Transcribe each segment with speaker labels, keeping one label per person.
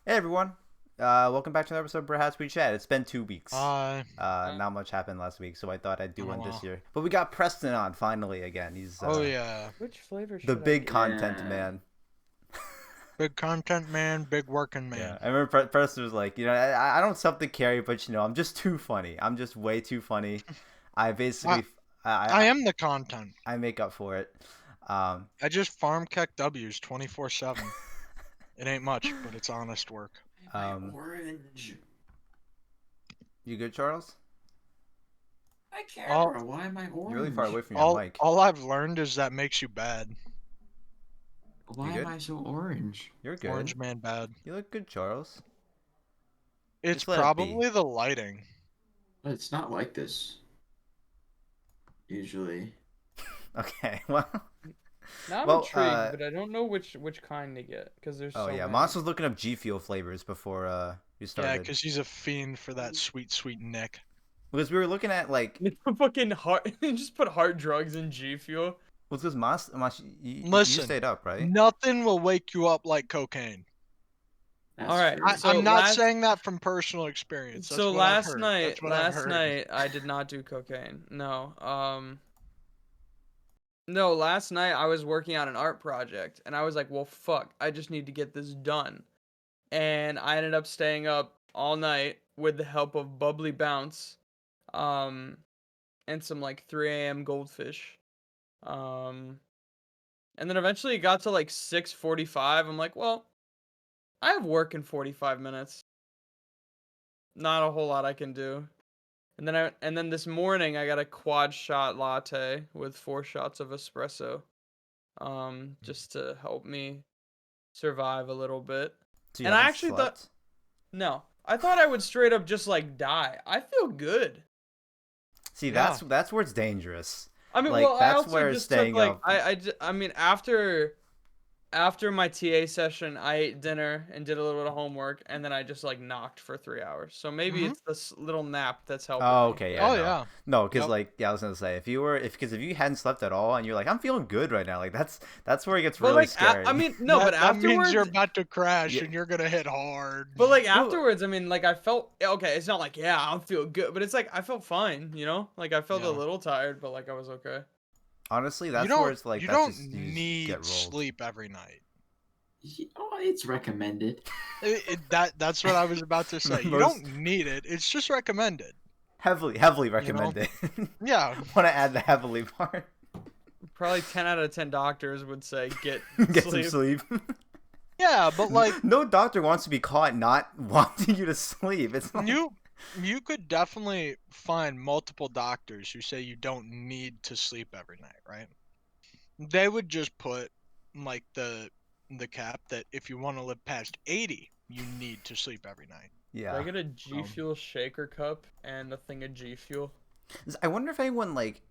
Speaker 1: Hey everyone, welcome back to another episode of Bruhaps We Chat. It's been 2 weeks.
Speaker 2: Hi.
Speaker 1: Not much happened last week, so I thought I'd do
Speaker 2: Been a
Speaker 1: one this
Speaker 2: while.
Speaker 1: year. But we got Preston on finally again. He's
Speaker 2: Oh yeah.
Speaker 3: Which flavor
Speaker 1: the
Speaker 3: should I
Speaker 1: big
Speaker 3: get?
Speaker 1: content
Speaker 4: Yeah.
Speaker 1: man.
Speaker 2: Big content man, big working
Speaker 1: Yeah,
Speaker 2: man.
Speaker 1: I remember Preston was like, I don't something carry, but I'm just too funny. I'm just way too funny. I
Speaker 2: I
Speaker 1: basically,
Speaker 2: I
Speaker 1: I,
Speaker 2: am the content.
Speaker 1: I make up for it. Um,
Speaker 2: I just farm keck W's 24/7. It ain't much, but it's honest work.
Speaker 4: My
Speaker 1: um,
Speaker 4: orange.
Speaker 1: you good, Charles?
Speaker 4: I care.
Speaker 2: All
Speaker 4: Why am I
Speaker 1: You're really far
Speaker 4: orange?
Speaker 1: away from your
Speaker 2: all
Speaker 1: mic.
Speaker 2: all I've learned is that makes you bad.
Speaker 1: You
Speaker 4: Why am
Speaker 1: good?
Speaker 4: I so orange?
Speaker 1: You're good.
Speaker 2: Orange man bad.
Speaker 1: You look good, Charles.
Speaker 2: It's
Speaker 1: Just let it be.
Speaker 2: probably the lighting.
Speaker 4: But it's not like this. Usually.
Speaker 1: Okay, well.
Speaker 3: Now I'm
Speaker 1: Well,
Speaker 3: intrigued, but I don't know which kind to get because there's
Speaker 1: Oh
Speaker 3: so
Speaker 1: yeah,
Speaker 3: many.
Speaker 1: Moss was looking up GFuel flavors before we
Speaker 2: Yeah,
Speaker 1: started
Speaker 2: 'cause he's a fiend for that sweet Nick.
Speaker 1: because we were looking at like
Speaker 3: Fucking heart. Just put heart drugs in G Fuel.
Speaker 1: well because Moss you
Speaker 2: Listen,
Speaker 1: stayed up right?
Speaker 2: nothing will wake you up like cocaine.
Speaker 4: That's
Speaker 3: All right,
Speaker 4: true.
Speaker 2: I,
Speaker 3: so
Speaker 2: I'm not
Speaker 3: last
Speaker 2: saying that from personal experience. That's
Speaker 3: so
Speaker 2: what I've
Speaker 3: last
Speaker 2: heard.
Speaker 3: night
Speaker 2: That's what I've
Speaker 3: last
Speaker 2: heard.
Speaker 3: night I did not do cocaine. No. No, last night I was working on an art project and I was like, "Well, fuck. I just need to get this done." And I ended up staying up all night with the help of Bubbly Bounce um and some like 3 a.m. goldfish. Um And then eventually it got to like 6:45. I'm like, well, I have work in 45 minutes. Not a whole lot I can do. And then this morning I got a quad shot latte with 4 shots of espresso. Just to help me survive a little bit.
Speaker 1: So you
Speaker 3: And I
Speaker 1: haven't
Speaker 3: actually thought
Speaker 1: slept?
Speaker 3: no. I thought I would straight up just like die. I feel good.
Speaker 1: See,
Speaker 2: Yeah.
Speaker 1: that's where it's dangerous.
Speaker 3: I mean,
Speaker 1: Like
Speaker 3: well, I
Speaker 1: that's
Speaker 3: also
Speaker 1: where
Speaker 3: just took
Speaker 1: staying
Speaker 3: like
Speaker 1: up.
Speaker 3: I mean after my TA session, I ate dinner and did a little bit of homework, and then I just like knocked for 3 hours. So maybe
Speaker 2: Hmm.
Speaker 3: it's this little nap that's helping
Speaker 1: Oh
Speaker 3: me.
Speaker 1: okay, yeah,
Speaker 2: Oh
Speaker 1: no.
Speaker 2: yeah.
Speaker 1: No, because
Speaker 2: Yep.
Speaker 1: like yeah, I was gonna say if you hadn't slept at all and you're like I'm feeling good right now, like that's where it gets
Speaker 3: But
Speaker 1: really
Speaker 3: like,
Speaker 1: scary.
Speaker 3: I mean, no, but
Speaker 2: That means you're
Speaker 3: afterwards,
Speaker 2: about to crash
Speaker 1: Yeah.
Speaker 2: and you're gonna hit hard.
Speaker 3: but like
Speaker 1: Well,
Speaker 3: afterwards, I mean, like I felt okay. It's not like yeah, I don't feel good, but it's like I felt fine, you know. Like I felt a
Speaker 2: Yeah.
Speaker 3: little tired, but like I was okay.
Speaker 1: honestly,
Speaker 2: You
Speaker 1: that's where
Speaker 2: don't
Speaker 1: it's like
Speaker 2: you
Speaker 1: that's
Speaker 2: don't
Speaker 1: just you just get
Speaker 2: need
Speaker 1: rolled.
Speaker 2: sleep every night.
Speaker 4: Oh, it's recommended.
Speaker 2: That's what I was about to say. You
Speaker 1: Most
Speaker 2: don't need it. It's just recommended.
Speaker 1: heavily
Speaker 2: You know?
Speaker 1: recommended.
Speaker 2: Yeah.
Speaker 1: Want to add the heavily part?
Speaker 3: Probably 10 out of 10 doctors would say get
Speaker 1: Get
Speaker 3: sleep.
Speaker 1: some sleep.
Speaker 2: Yeah, but like
Speaker 1: No doctor wants to be caught not wanting you to sleep. It's like
Speaker 2: you could definitely find multiple doctors who say you don't need to sleep every night, right? They would just put like the cap that if you want to live past 80, you need to sleep every night.
Speaker 3: Do I
Speaker 1: yeah.
Speaker 3: get a G Fuel shaker cup and a thing of G Fuel?
Speaker 1: I wonder if anyone like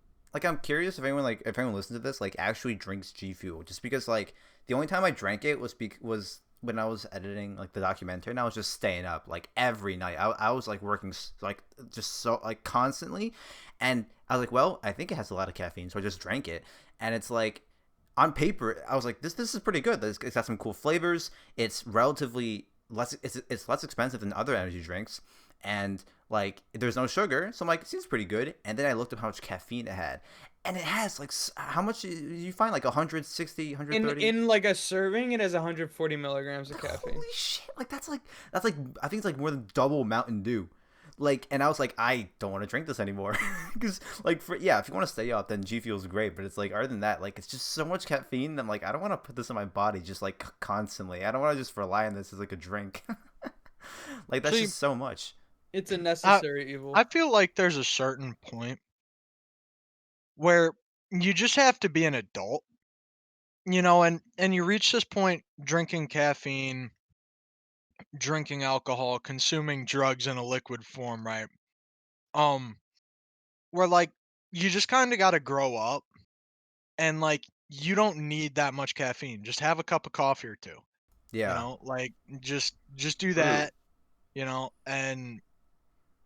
Speaker 1: I'm curious if anyone listens to this like actually drinks G Fuel just because like the only time I drank it was when I was editing like the documentary and I was just staying up like every night. I was like working like just so like constantly and I was like, well, I think it has a lot of caffeine, so I just drank it and it's like on paper I was like this is pretty good. It's got some cool flavors. It's relatively less it's less expensive than other energy drinks and like there's no sugar, so I'm like it seems pretty good. And then I looked up how much caffeine it had and it has like how much you find like 160 130.
Speaker 3: In like a serving, it has 140 milligrams of caffeine.
Speaker 1: Holy shit, like that's like I think it's like more than double Mountain Dew. Like and I was like I don't want to drink this anymore because like for yeah if you want to stay up then G Fuel's great, but it's like other than that like it's just so much caffeine that I'm like I don't want to put this in my body just like constantly. I don't want to just rely on this as like a drink. Like that's
Speaker 2: See,
Speaker 1: just so much.
Speaker 3: It's a necessary evil.
Speaker 2: I feel like there's a certain point where you just have to be an adult, and you reach this point drinking caffeine, drinking alcohol, consuming drugs in a liquid form, right? Um, where like you just kind of got to grow up and like you don't need that much caffeine. Just have a cup of coffee or two,
Speaker 1: Yeah.
Speaker 2: like just do
Speaker 4: True.
Speaker 2: that, and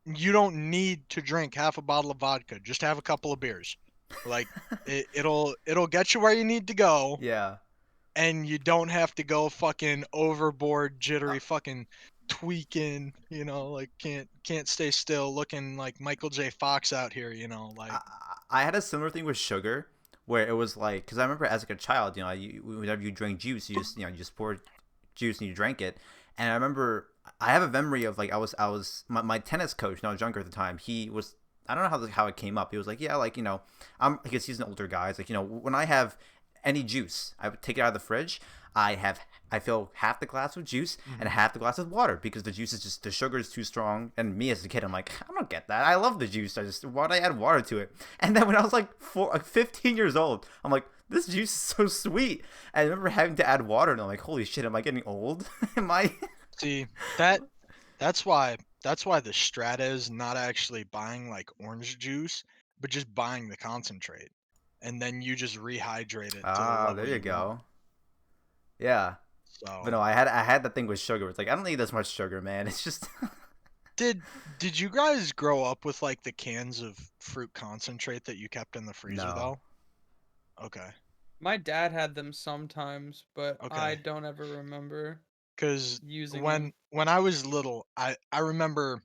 Speaker 2: you don't need to drink half a bottle of vodka. Just have a couple of beers. Like it'll get you where you need to go,
Speaker 1: Yeah.
Speaker 2: and you don't have to go fucking overboard, jittery, fucking tweaking. Like can't stay still, looking like Michael J. Fox out here. Like
Speaker 1: I had a similar thing with sugar, where it was like, because I remember as like a child, whenever you drink juice, you just poured juice and you drank it, and I remember I have a memory of like I was my tennis coach, when I was younger at the time. He was, I don't know how it came up. He was like, yeah, like I guess he's an older guy. It's like, when I have any juice, I would take it out of the fridge. I fill half the glass with juice and half the glass with water, because the juice is just, the sugar is too strong. And me as a kid, I'm like, I don't get that. I love the juice. Why'd I add water to it? And then when I was like 15 years old, I'm like, this juice is so sweet. And I remember having to add water, and I'm like, holy shit, am I getting old? Am I?
Speaker 2: See, that's why the strat is not actually buying like orange juice, but just buying the concentrate, and then you just rehydrate it to the level
Speaker 1: There you
Speaker 2: want.
Speaker 1: go. Yeah.
Speaker 2: So,
Speaker 1: But no, I had that thing with sugar. It's like, I don't need this much sugar, man. It's just
Speaker 2: did you guys grow up with like the cans of fruit concentrate that you kept in the freezer
Speaker 1: No.
Speaker 2: though? Okay.
Speaker 3: My dad had them sometimes, but I
Speaker 2: Okay.
Speaker 3: don't ever remember
Speaker 2: Because
Speaker 3: using
Speaker 2: when
Speaker 3: them.
Speaker 2: I was little, I remember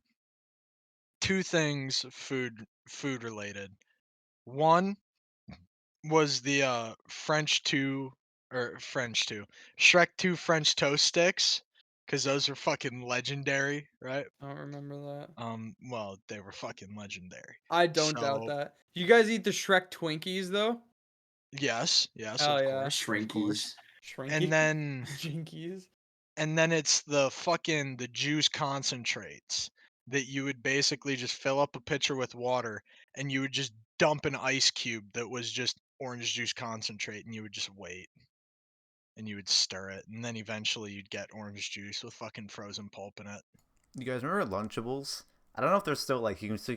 Speaker 2: two things food related. One was the Shrek 2 French toast sticks, because those are fucking legendary, right?
Speaker 3: I don't remember that.
Speaker 2: Well, they were fucking legendary.
Speaker 3: I don't doubt
Speaker 2: So
Speaker 3: that. You guys eat the Shrek Twinkies though?
Speaker 2: yes,
Speaker 3: Oh
Speaker 2: of
Speaker 3: yeah.
Speaker 2: course, of course.
Speaker 4: Shrinkies.
Speaker 3: Shrinky.
Speaker 2: And then
Speaker 3: Jinkies.
Speaker 2: it's the juice concentrates that you would basically just fill up a pitcher with water, and you would just dump an ice cube that was just orange juice concentrate, and you would just wait, and you would stir it, and then eventually you'd get orange juice with fucking frozen pulp in it.
Speaker 1: You guys remember Lunchables? I don't know if they're still like, if you can still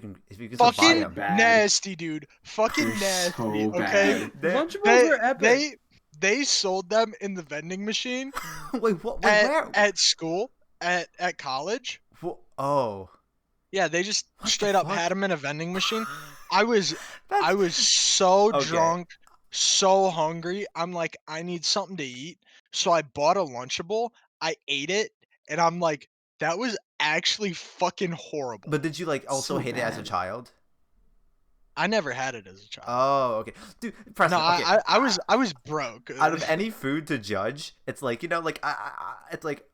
Speaker 1: buy
Speaker 2: Fucking
Speaker 1: them.
Speaker 4: bad.
Speaker 2: nasty, dude. Fucking
Speaker 4: They're
Speaker 2: nasty.
Speaker 4: so
Speaker 2: Okay.
Speaker 4: bad.
Speaker 3: Lunchables
Speaker 2: They
Speaker 3: are epic.
Speaker 2: they sold them in the vending machine
Speaker 1: Wait, what? Wait, where?
Speaker 2: at school at college.
Speaker 1: Oh,
Speaker 2: Yeah, they just
Speaker 1: What the
Speaker 2: straight up
Speaker 1: fuck?
Speaker 2: had them in a vending machine. I was
Speaker 1: that's
Speaker 2: so
Speaker 1: Okay.
Speaker 2: drunk, so hungry. I'm like, I need something to eat. So I bought a Lunchable. I ate it, and I'm like, that was actually fucking horrible.
Speaker 1: But did you like also
Speaker 4: So
Speaker 1: hate it as a
Speaker 4: bad.
Speaker 1: child?
Speaker 2: I never had it as a child.
Speaker 1: Oh, okay, dude, Preston.
Speaker 2: No,
Speaker 1: Okay,
Speaker 2: I was broke.
Speaker 1: out of any food to judge, it's like, like it's like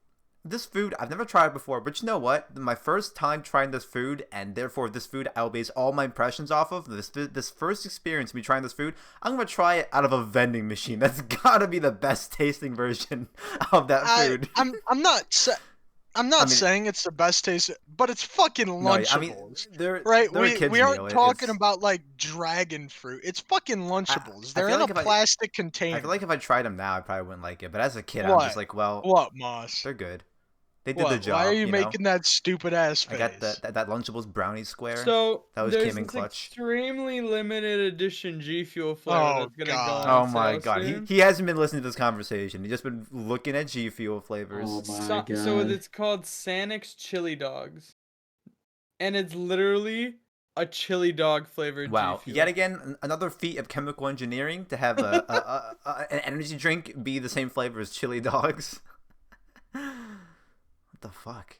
Speaker 1: this food I've never tried before, but you know what? My first time trying this food, and therefore this food I'll base all my impressions off of. This first experience of me trying this food, I'm gonna try it out of a vending machine. That's gotta be the best tasting version of that food.
Speaker 2: I'm not
Speaker 1: I mean-
Speaker 2: saying it's the best taste, but it's fucking
Speaker 1: No, I mean
Speaker 2: Lunchables.
Speaker 1: they're
Speaker 2: Right,
Speaker 1: they're a
Speaker 2: we
Speaker 1: kid's
Speaker 2: aren't
Speaker 1: meal.
Speaker 2: talking
Speaker 1: It's-
Speaker 2: about like dragon fruit. It's fucking Lunchables.
Speaker 1: I
Speaker 2: They're
Speaker 1: feel
Speaker 2: in
Speaker 1: like
Speaker 2: a
Speaker 1: if I-
Speaker 2: plastic
Speaker 1: I
Speaker 2: container.
Speaker 1: feel like if I tried them now, I probably wouldn't like it. But as a kid, I'm just like, well,
Speaker 2: What, Moss?
Speaker 1: they're good. They did the
Speaker 2: What?
Speaker 1: job.
Speaker 2: Why are you making that stupid ass
Speaker 1: I
Speaker 2: face?
Speaker 1: got that Lunchables brownie square.
Speaker 3: So
Speaker 1: That was
Speaker 3: there's
Speaker 1: came in
Speaker 3: this
Speaker 1: clutch.
Speaker 3: extremely limited edition G Fuel flavor
Speaker 2: Oh,
Speaker 3: that's gonna
Speaker 2: God.
Speaker 3: go on
Speaker 1: Oh my
Speaker 3: sale
Speaker 1: god,
Speaker 3: soon.
Speaker 1: he hasn't been listening to this conversation. He's just been looking at G Fuel flavors.
Speaker 4: Oh my
Speaker 3: So
Speaker 4: god.
Speaker 3: it's called Sanix Chili Dogs, and it's literally a chili dog flavored
Speaker 1: Wow,
Speaker 3: G Fuel.
Speaker 1: yet again another feat of chemical engineering to have an energy drink be the same flavor as chili dogs. What the fuck?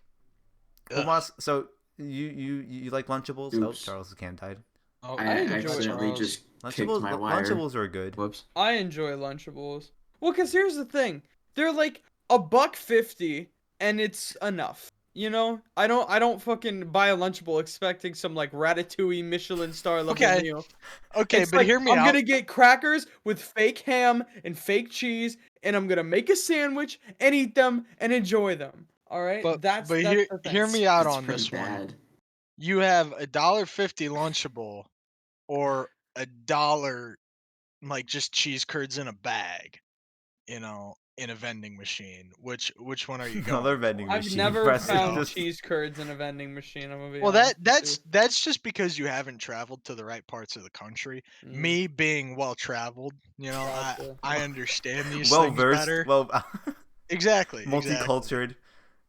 Speaker 2: Ugh.
Speaker 1: Tomas, so you like Lunchables? Oh,
Speaker 4: Oops.
Speaker 1: Charles' can died.
Speaker 2: Oh,
Speaker 4: I
Speaker 3: enjoy
Speaker 4: accidentally
Speaker 2: Charles.
Speaker 4: just kicked
Speaker 1: Lunchables,
Speaker 4: my wire.
Speaker 1: Lunchables are good.
Speaker 4: Whoops.
Speaker 3: I enjoy Lunchables. Well, cause here's the thing, they're like $1.50, and it's enough. I don't fucking buy a Lunchable expecting some like Ratatouille Michelin star level
Speaker 2: Okay.
Speaker 3: meal.
Speaker 2: Okay,
Speaker 3: It's
Speaker 2: but
Speaker 3: like,
Speaker 2: hear me
Speaker 3: I'm
Speaker 2: out.
Speaker 3: gonna get crackers with fake ham and fake cheese, and I'm gonna make a sandwich and eat them and enjoy them. All right,
Speaker 2: But
Speaker 3: that's
Speaker 2: hear
Speaker 3: the thing.
Speaker 2: hear me out
Speaker 4: That's
Speaker 2: on
Speaker 4: pretty
Speaker 2: this one.
Speaker 4: bad.
Speaker 2: You have $1.50 Lunchable, or $1 like just cheese curds in a bag, in a vending machine. Which one are you going?
Speaker 1: Another vending
Speaker 2: for?
Speaker 3: I've
Speaker 1: machine.
Speaker 3: never
Speaker 1: Preston
Speaker 3: found
Speaker 1: just-
Speaker 3: cheese curds in a vending machine. I'm gonna be
Speaker 2: Well,
Speaker 3: honest with
Speaker 2: that's just because you haven't traveled to the right parts of the country.
Speaker 3: you. Mm,
Speaker 2: Me being well traveled,
Speaker 3: Gotcha.
Speaker 2: I understand these
Speaker 1: well
Speaker 2: things
Speaker 1: versed,
Speaker 2: better.
Speaker 1: well
Speaker 2: Exactly.
Speaker 1: multicultural,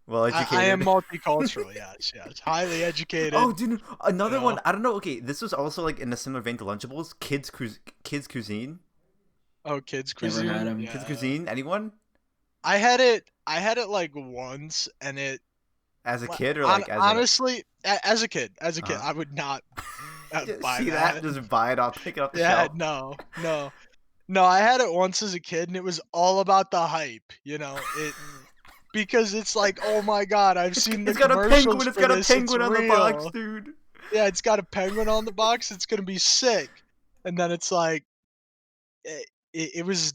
Speaker 1: well educated.
Speaker 2: I am multicultural. Yes, highly educated.
Speaker 1: Oh, dude, another
Speaker 2: You
Speaker 1: one.
Speaker 2: know?
Speaker 1: I don't know. Okay, this was also like in a similar vein to Lunchables. Kids Cuisine.
Speaker 2: Oh, kids
Speaker 4: Never
Speaker 2: cuisine.
Speaker 4: had 'em.
Speaker 2: Yeah.
Speaker 1: Kids Cuisine? Anyone?
Speaker 2: I had it like once, and it
Speaker 1: As a kid or like as a
Speaker 2: honestly, as a kid,
Speaker 1: uh-huh.
Speaker 2: I would not
Speaker 1: Just
Speaker 2: buy
Speaker 1: see that,
Speaker 2: that.
Speaker 1: just buy it, I'll pick it off the
Speaker 2: Yeah,
Speaker 1: shelf.
Speaker 2: no. I had it once as a kid, and it was all about the hype. Because it's like, oh my god, I've seen the
Speaker 1: It's got a penguin,
Speaker 2: commercials
Speaker 1: it's
Speaker 2: for
Speaker 1: got a
Speaker 2: this. It's
Speaker 1: penguin on the box,
Speaker 2: real.
Speaker 1: dude.
Speaker 2: Yeah, it's got a penguin on the box. It's gonna be sick. And then it's like, it was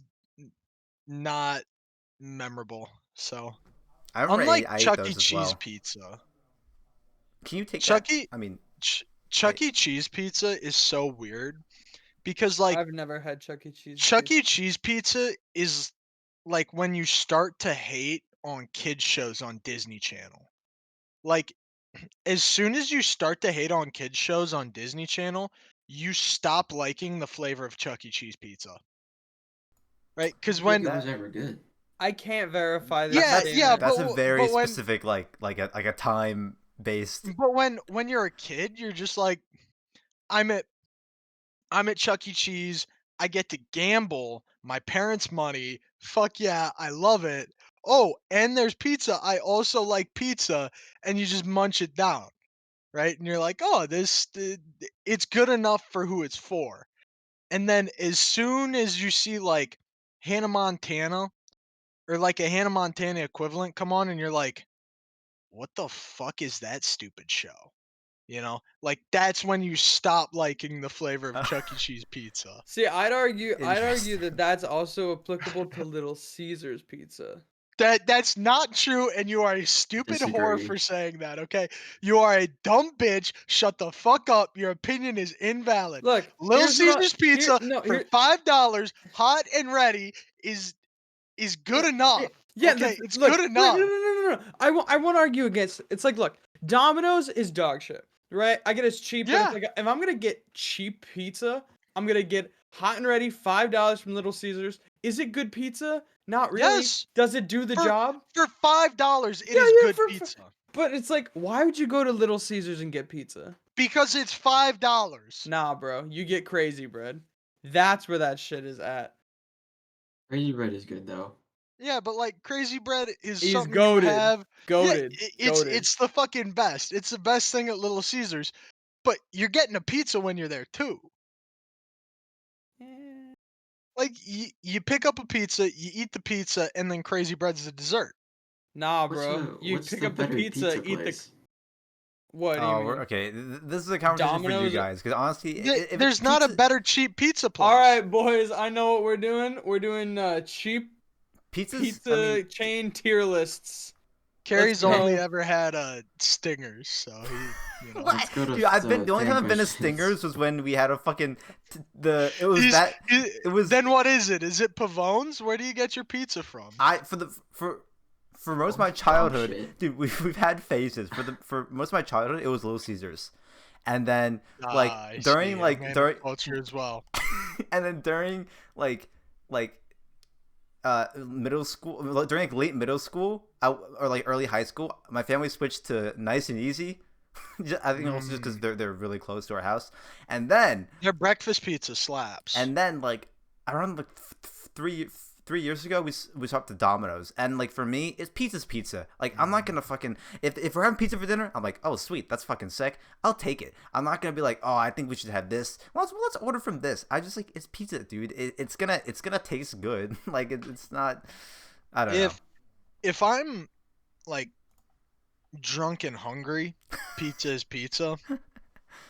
Speaker 2: not memorable. So
Speaker 1: I remember
Speaker 2: unlike
Speaker 1: I ate
Speaker 2: Chuck E.
Speaker 1: those as
Speaker 2: Cheese
Speaker 1: well.
Speaker 2: pizza,
Speaker 1: Can you take that?
Speaker 2: Chuck E.
Speaker 1: I mean,
Speaker 2: Chuck E. Cheese pizza is so weird because like
Speaker 3: I've never had Chuck E. Cheese.
Speaker 2: Chuck
Speaker 3: pizza.
Speaker 2: E. Cheese pizza is like when you start to hate on kids shows on Disney Channel. Like as soon as you start to hate on kids shows on Disney Channel, you stop liking the flavor of Chuck E. Cheese pizza. Right? Cuz
Speaker 4: I don't think
Speaker 2: when
Speaker 4: it was ever good.
Speaker 3: I can't verify this
Speaker 2: yeah, yeah,
Speaker 3: statement.
Speaker 1: that's a very
Speaker 2: but when
Speaker 1: specific like a time based.
Speaker 2: but when you're a kid, you're just like I'm at I'm at Chuck E. Cheese. I get to gamble my parents' money. Fuck yeah, I love it. Oh, and there's pizza. I also like pizza, and you just munch it down, right? And you're like, oh, it's good enough for who it's for. And then as soon as you see like Hannah Montana or like a Hannah Montana equivalent come on, and you're like, what the fuck is that stupid show? Like that's when you stop liking the flavor of Chuck E. Cheese pizza.
Speaker 3: See, I'd argue
Speaker 1: Interesting.
Speaker 3: that that's also applicable to Little Caesars pizza.
Speaker 2: That's not true, and you are a stupid whore for
Speaker 4: Disagree.
Speaker 2: saying that, okay? You are a dumb bitch. Shut the fuck up. Your opinion is invalid.
Speaker 3: Look,
Speaker 2: Little
Speaker 3: here's what I
Speaker 2: Caesars
Speaker 3: here
Speaker 2: pizza
Speaker 3: no
Speaker 2: for
Speaker 3: here
Speaker 2: $5, hot and ready, is good
Speaker 3: look,
Speaker 2: enough.
Speaker 3: yeah,
Speaker 2: Okay, it's
Speaker 3: look,
Speaker 2: good
Speaker 3: look, no,
Speaker 2: enough.
Speaker 3: no, no, no, no. I won't argue against. It's like, look, Domino's is dog shit, right? I get it's cheap, but it's
Speaker 2: Yeah.
Speaker 3: like if I'm gonna get cheap pizza, I'm gonna get hot and ready $5 from Little Caesars. Is it good pizza? Not really.
Speaker 2: Yes.
Speaker 3: Does it do the
Speaker 2: For
Speaker 3: job?
Speaker 2: for $5, it
Speaker 3: Yeah,
Speaker 2: is
Speaker 3: yeah,
Speaker 2: good pizza
Speaker 3: but it's like, why would you go to Little Caesars and get pizza?
Speaker 2: because it's $5.
Speaker 3: Nah, bro, you get crazy bread. That's where that shit is at.
Speaker 4: Crazy bread is good though.
Speaker 2: Yeah, but like crazy bread is
Speaker 3: He's
Speaker 2: something you
Speaker 3: goaded,
Speaker 2: have. Yeah,
Speaker 3: goaded, goaded.
Speaker 2: it's the fucking best. It's the best thing at Little Caesars. But you're getting a pizza when you're there too.
Speaker 3: Eh.
Speaker 2: Like you pick up a pizza, you eat the pizza, and then crazy bread's the dessert.
Speaker 3: Nah,
Speaker 4: What's
Speaker 3: bro.
Speaker 4: the
Speaker 3: You
Speaker 4: what's
Speaker 3: pick
Speaker 4: the
Speaker 3: up the
Speaker 4: better
Speaker 3: pizza,
Speaker 4: pizza
Speaker 3: eat the.
Speaker 4: place?
Speaker 3: What do you
Speaker 1: Oh,
Speaker 3: mean?
Speaker 1: okay. This is a conversation for you
Speaker 3: Domino's.
Speaker 1: guys because honestly, if
Speaker 2: There's not a
Speaker 1: pizza,
Speaker 2: better cheap pizza place.
Speaker 3: All right, boys. I know what we're doing. We're doing cheap
Speaker 1: pizzas, I mean,
Speaker 3: pizza chain tier lists.
Speaker 2: Cary's
Speaker 3: go.
Speaker 2: only ever had Stingers, so he.
Speaker 1: what?
Speaker 4: Let's go to
Speaker 1: Dude, I've been
Speaker 4: the
Speaker 1: the only time I've been to
Speaker 4: Thankers.
Speaker 1: Stingers was when we had a fucking it was
Speaker 2: Is-
Speaker 1: that
Speaker 2: is-
Speaker 1: it was
Speaker 2: Then what is it? Is it Pavone's? Where do you get your pizza from?
Speaker 1: For most of my
Speaker 4: Dog
Speaker 1: childhood,
Speaker 4: shit.
Speaker 1: dude, we've had phases. For most of my childhood, it was Little Caesars, and then like
Speaker 2: I
Speaker 1: during
Speaker 2: see,
Speaker 1: like
Speaker 2: I'm in
Speaker 1: during
Speaker 2: culture as well.
Speaker 1: and then during like middle school, during like late middle school or like early high school, my family switched to Nice and Easy. I think also just because they're really close to our house, and then
Speaker 2: Their breakfast pizza slaps.
Speaker 1: like around like 3 years ago we swapped to Domino's, and like for me it's pizza's pizza. Like I'm not gonna fucking if we're having pizza for dinner, I'm like, oh sweet, that's fucking sick, I'll take it. I'm not gonna be like, oh I think we should have this, let's order from this. I just like, it's pizza, dude. It's gonna taste good. Like it's not, I don't know.
Speaker 2: If I'm like drunk and hungry, pizza is pizza.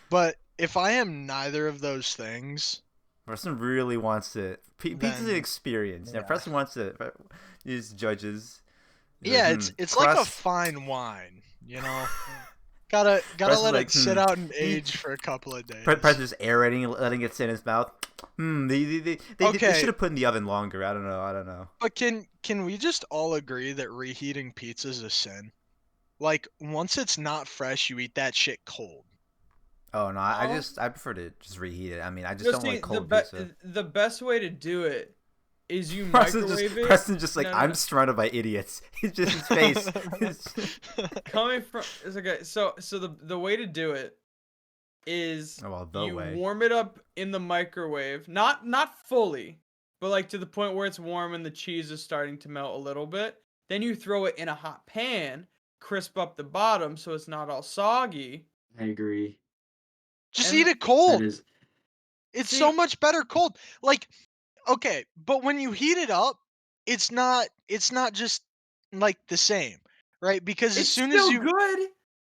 Speaker 2: But if I am neither of those things,
Speaker 1: Preston really wants to. Pizza's an
Speaker 2: Then-
Speaker 1: experience. Yeah,
Speaker 2: yeah.
Speaker 1: Preston wants to. Use judges. He's
Speaker 2: yeah,
Speaker 1: like,
Speaker 2: it's like a
Speaker 1: crust.
Speaker 2: fine wine, you know. Gotta
Speaker 1: Preston's
Speaker 2: let
Speaker 1: like,
Speaker 2: it sit out and age for a couple of days.
Speaker 1: Preston's aerating, letting it sit in his mouth. They
Speaker 2: Okay.
Speaker 1: should have put in the oven longer. I don't know.
Speaker 2: But can we just all agree that reheating pizza is a sin? Like once it's not fresh, you eat that shit cold.
Speaker 1: Oh no, I
Speaker 3: No.
Speaker 1: prefer to just reheat it. I mean, I just
Speaker 3: Just
Speaker 1: don't like
Speaker 3: see,
Speaker 1: cold pizza.
Speaker 3: the best way to do it is you
Speaker 1: Preston's
Speaker 3: microwave it.
Speaker 1: Preston's just like,
Speaker 3: No, no,
Speaker 1: I'm
Speaker 3: no.
Speaker 1: surrounded by idiots. He's just his face.
Speaker 3: Coming from it's okay. So the way to do it is
Speaker 1: Oh, well, the
Speaker 3: you
Speaker 1: way.
Speaker 3: warm it up in the microwave, not fully, but like to the point where it's warm and the cheese is starting to melt a little bit. Then you throw it in a hot pan, crisp up the bottom so it's not all soggy.
Speaker 4: I agree.
Speaker 2: Just
Speaker 3: And
Speaker 2: eat it
Speaker 4: That
Speaker 2: cold.
Speaker 4: is.
Speaker 2: It's
Speaker 3: see,
Speaker 2: so much better cold. Like, okay, but when you heat it up, it's not just like the same, right? Because as
Speaker 3: it's
Speaker 2: soon as
Speaker 3: still
Speaker 2: you
Speaker 3: good.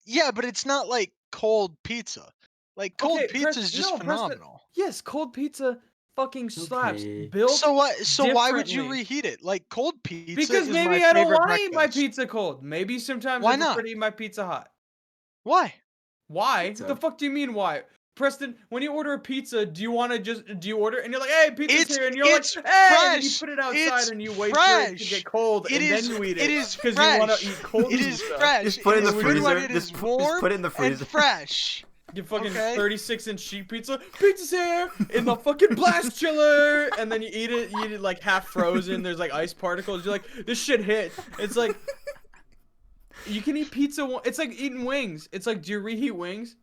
Speaker 2: yeah, but it's not like cold pizza. Like cold
Speaker 3: Okay,
Speaker 2: pizza is just
Speaker 3: Preston.
Speaker 2: phenomenal.
Speaker 3: Yes, cold pizza fucking slaps.
Speaker 4: Okay.
Speaker 3: Built
Speaker 2: So why would you
Speaker 3: differently.
Speaker 2: reheat it? Like cold pizza
Speaker 3: Because
Speaker 2: is my
Speaker 3: maybe I don't
Speaker 2: favorite
Speaker 3: want to eat my
Speaker 2: breakfast.
Speaker 3: pizza cold. Maybe sometimes I
Speaker 2: Why
Speaker 3: prefer
Speaker 2: not?
Speaker 3: to eat my pizza hot.
Speaker 2: Why?
Speaker 3: Why? What the
Speaker 4: Pizza.
Speaker 3: fuck do you mean why? Preston, when you order a pizza, do you order and you're like, hey, pizza's here, and you're like,
Speaker 2: It's
Speaker 3: hey, and then you
Speaker 2: fresh.
Speaker 3: put it outside
Speaker 2: It's
Speaker 3: and you wait for it to get
Speaker 2: fresh.
Speaker 3: cold and then you eat
Speaker 2: It
Speaker 3: it
Speaker 2: is
Speaker 3: because you want to
Speaker 2: fresh.
Speaker 3: eat cold
Speaker 2: It is
Speaker 3: pizza.
Speaker 2: fresh.
Speaker 1: Just put
Speaker 2: It
Speaker 1: it in the
Speaker 2: is good when
Speaker 1: freezer.
Speaker 2: it is
Speaker 1: Just
Speaker 2: warm
Speaker 1: put it in the
Speaker 2: and
Speaker 1: freezer.
Speaker 2: fresh.
Speaker 3: You fucking
Speaker 2: Okay.
Speaker 3: 36-inch sheet pizza. Pizza's here in the fucking blast chiller, and then you eat it. You eat it like half frozen. There's like ice particles. You're like, this shit hit. It's like you can eat pizza. It's like eating wings. It's like, do you reheat wings?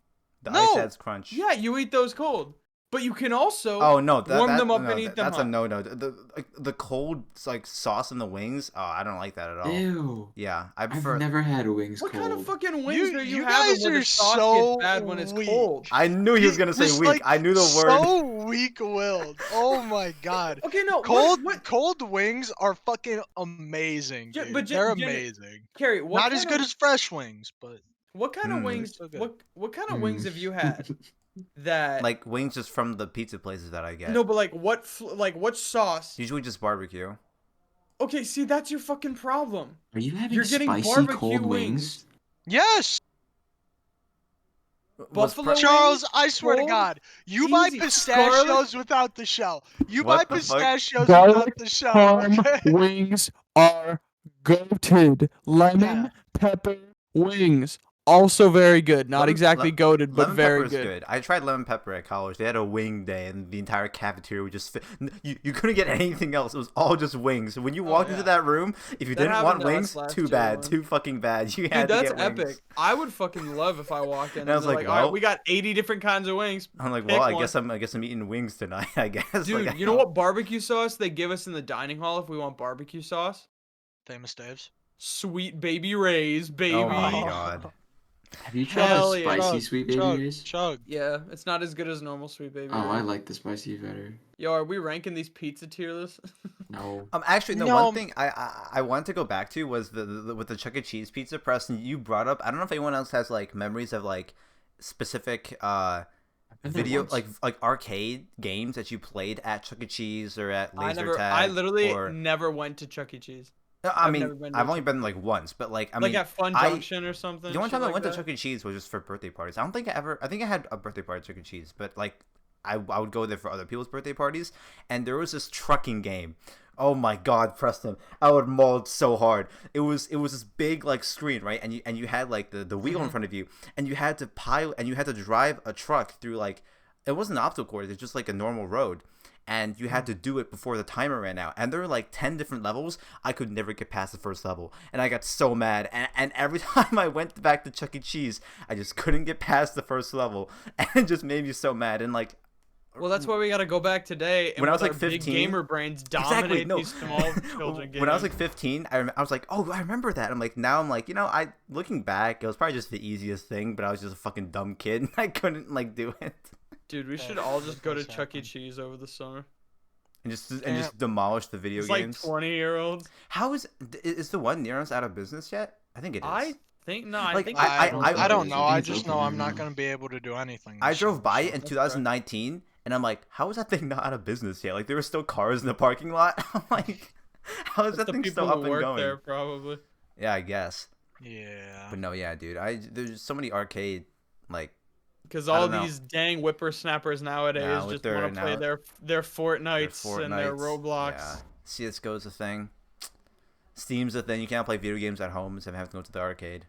Speaker 1: The
Speaker 2: No.
Speaker 1: ice adds crunch.
Speaker 3: Yeah, you eat those cold, but you can also
Speaker 1: Oh no,
Speaker 3: warm them up and eat them
Speaker 1: that's a
Speaker 3: hot.
Speaker 1: no. The cold like sauce in the wings. Oh, I don't like that at all.
Speaker 4: Ew.
Speaker 1: Yeah, I
Speaker 4: I've
Speaker 1: prefer.
Speaker 4: never had wings
Speaker 3: What
Speaker 4: cold.
Speaker 3: kind of fucking wings are you
Speaker 2: You
Speaker 3: having
Speaker 2: guys
Speaker 3: where the
Speaker 2: are
Speaker 3: sauce gets
Speaker 2: so
Speaker 3: bad when it's
Speaker 2: weak.
Speaker 3: cold?
Speaker 1: I knew he was gonna say
Speaker 2: Just,
Speaker 1: weak.
Speaker 2: like,
Speaker 1: I knew the word.
Speaker 2: So weak-willed. Oh my god.
Speaker 3: Okay, no. What?
Speaker 2: Cold wings are fucking amazing,
Speaker 3: J-
Speaker 2: dude.
Speaker 3: but J-
Speaker 2: They're
Speaker 3: Jenny-
Speaker 2: amazing.
Speaker 3: Carrie, what
Speaker 2: Not
Speaker 3: kind
Speaker 2: as
Speaker 3: of
Speaker 2: good as fresh wings, but
Speaker 3: what kind of
Speaker 1: Mm.
Speaker 2: they're
Speaker 3: wings?
Speaker 2: still good.
Speaker 3: What kind of wings
Speaker 4: Mm.
Speaker 3: have you had that?
Speaker 1: Like wings just from the pizza places that I get.
Speaker 3: No, but like what sauce?
Speaker 1: Usually just barbecue.
Speaker 3: Okay, see, that's your fucking problem.
Speaker 4: Are you having
Speaker 3: You're getting
Speaker 4: spicy
Speaker 3: barbecue
Speaker 4: cold
Speaker 3: wings.
Speaker 4: wings?
Speaker 2: Yes,
Speaker 3: Buffalo
Speaker 2: Charles,
Speaker 3: wings,
Speaker 2: I swear to
Speaker 3: cold,
Speaker 2: God, you buy
Speaker 3: easy.
Speaker 2: pistachios without the shell. You buy
Speaker 1: What the fuck?
Speaker 2: pistachios without
Speaker 5: Garlic
Speaker 2: the shell,
Speaker 5: parm
Speaker 2: okay?
Speaker 5: wings are goated. Lemon
Speaker 2: Yeah.
Speaker 5: pepper wings also very good. Not
Speaker 1: Lemon-
Speaker 5: exactly
Speaker 1: le-
Speaker 5: goated, but
Speaker 1: Lemon
Speaker 5: very
Speaker 1: pepper is
Speaker 5: good.
Speaker 1: good. I tried lemon pepper at college. They had a wing day, and the entire cafeteria would just fit. You couldn't get anything else. It was all just wings. So when you walked into
Speaker 2: yeah.
Speaker 1: that room, if you
Speaker 3: That
Speaker 1: didn't want
Speaker 3: happened to us
Speaker 1: wings,
Speaker 3: last
Speaker 1: too
Speaker 3: year,
Speaker 1: bad,
Speaker 3: man.
Speaker 1: too fucking bad. You
Speaker 3: Dude,
Speaker 1: had to
Speaker 3: that's
Speaker 1: get wings.
Speaker 3: epic. I would fucking love if I walk in and
Speaker 1: I was
Speaker 3: they're
Speaker 1: like,
Speaker 3: like, all right,
Speaker 1: well-
Speaker 3: we got 80 different kinds of wings.
Speaker 1: I'm like,
Speaker 3: Pick
Speaker 1: well, I
Speaker 3: one.
Speaker 1: guess I'm eating wings tonight. I guess.
Speaker 3: Dude,
Speaker 1: Like,
Speaker 3: you know what barbecue sauce they give us in the dining hall if we want barbecue sauce?
Speaker 2: Famous Dave's.
Speaker 3: Sweet Baby Ray's, baby.
Speaker 1: Oh my
Speaker 2: Oh.
Speaker 1: god.
Speaker 4: Have you tried
Speaker 3: Hell
Speaker 4: the
Speaker 3: yeah.
Speaker 4: spicy sweet baby
Speaker 2: Chug,
Speaker 4: rays?
Speaker 2: chug.
Speaker 3: Yeah, it's not as good as normal Sweet Baby
Speaker 4: Oh, I
Speaker 3: Ray's.
Speaker 4: like the spicy better.
Speaker 3: Yo, are we ranking these pizza tier lists?
Speaker 4: No.
Speaker 1: Actually, no.
Speaker 2: No.
Speaker 1: One thing I wanted to go back to was the with the Chuck E. Cheese pizza. Preston, you brought up. I don't know if anyone else has like memories of like specific
Speaker 4: I've been there
Speaker 1: video
Speaker 4: once.
Speaker 1: like arcade games that you played at Chuck E. Cheese or at laser
Speaker 3: I
Speaker 1: tag.
Speaker 3: literally
Speaker 1: or...
Speaker 3: never went to Chuck E. Cheese.
Speaker 1: I
Speaker 3: I've
Speaker 1: mean,
Speaker 3: never been to
Speaker 1: I've
Speaker 3: a
Speaker 1: only
Speaker 3: Chuck E.
Speaker 1: been like once, but like I
Speaker 3: Like
Speaker 1: mean,
Speaker 3: at Fun
Speaker 1: I-
Speaker 3: Junction or something.
Speaker 1: the only
Speaker 3: shit
Speaker 1: time I
Speaker 3: like
Speaker 1: went
Speaker 3: that?
Speaker 1: to Chuck E. Cheese was just for birthday parties. I don't think I ever. I think I had a birthday party at Chuck E. Cheese, but like I would go there for other people's birthday parties, and there was this trucking game. Oh my god, Preston! I would maul it so hard. It was this big like screen, right? And you had like the wheel in front of you, and you had to pilot and you had to drive a truck through like it wasn't an obstacle course. It's just like a normal road. And you had to do it before the timer ran out. And there were like 10 different levels. I could never get past the first level. And I got so mad. And every time I went back to Chuck E. Cheese, I just couldn't get past the first level. And it just made me so mad. And like,
Speaker 3: Well, that's why we got to go back today. And
Speaker 1: When I was,
Speaker 3: with
Speaker 1: like,
Speaker 3: our big
Speaker 1: 15
Speaker 3: gamer brains dominate these small children games.
Speaker 1: when I was like 15, I was like, oh, I remember that. I'm like, now I'm like, I looking back, it was probably just the easiest thing, but I was just a fucking dumb kid. And I couldn't like do it.
Speaker 3: Dude, we
Speaker 2: Yeah,
Speaker 3: should all just go to
Speaker 2: that's
Speaker 3: Chuck E.
Speaker 2: happened.
Speaker 3: Cheese over the summer.
Speaker 1: And just demolish the video
Speaker 3: It's like
Speaker 1: games.
Speaker 3: 20-year-olds.
Speaker 1: How is the one near us out of business yet? I think it is.
Speaker 3: I think no. I
Speaker 1: Like,
Speaker 3: think
Speaker 1: I-
Speaker 3: it's
Speaker 1: I-
Speaker 3: open.
Speaker 2: I don't know.
Speaker 4: I
Speaker 2: I
Speaker 4: think it's
Speaker 2: just
Speaker 4: open
Speaker 2: know
Speaker 4: right
Speaker 2: I'm not
Speaker 4: now.
Speaker 2: going to be able to do anything.
Speaker 1: I
Speaker 2: this
Speaker 1: drove
Speaker 2: summer,
Speaker 1: by
Speaker 2: so-
Speaker 1: it in
Speaker 3: That's
Speaker 1: 2019, and I'm like, how is that thing not out of business yet? Like, there were still cars in the parking lot. I'm like, how is
Speaker 3: It's
Speaker 1: that
Speaker 3: the
Speaker 1: thing
Speaker 3: people
Speaker 1: still
Speaker 3: who
Speaker 1: up and
Speaker 3: work
Speaker 1: going?
Speaker 3: there probably.
Speaker 1: Yeah, I guess.
Speaker 2: Yeah.
Speaker 1: But no, yeah, dude. There's so many arcade, like,
Speaker 3: Because
Speaker 1: I
Speaker 3: all
Speaker 1: don't know.
Speaker 3: these dang whippersnappers nowadays
Speaker 1: Nah, with
Speaker 3: just
Speaker 1: their-
Speaker 3: want to play
Speaker 1: now-
Speaker 3: their
Speaker 1: their
Speaker 3: Fortnites and their
Speaker 1: Fortnites.
Speaker 3: Roblox.
Speaker 1: Yeah. CSGO's a thing. Steam's a thing. You can't play video games at home instead of having to go to the arcade.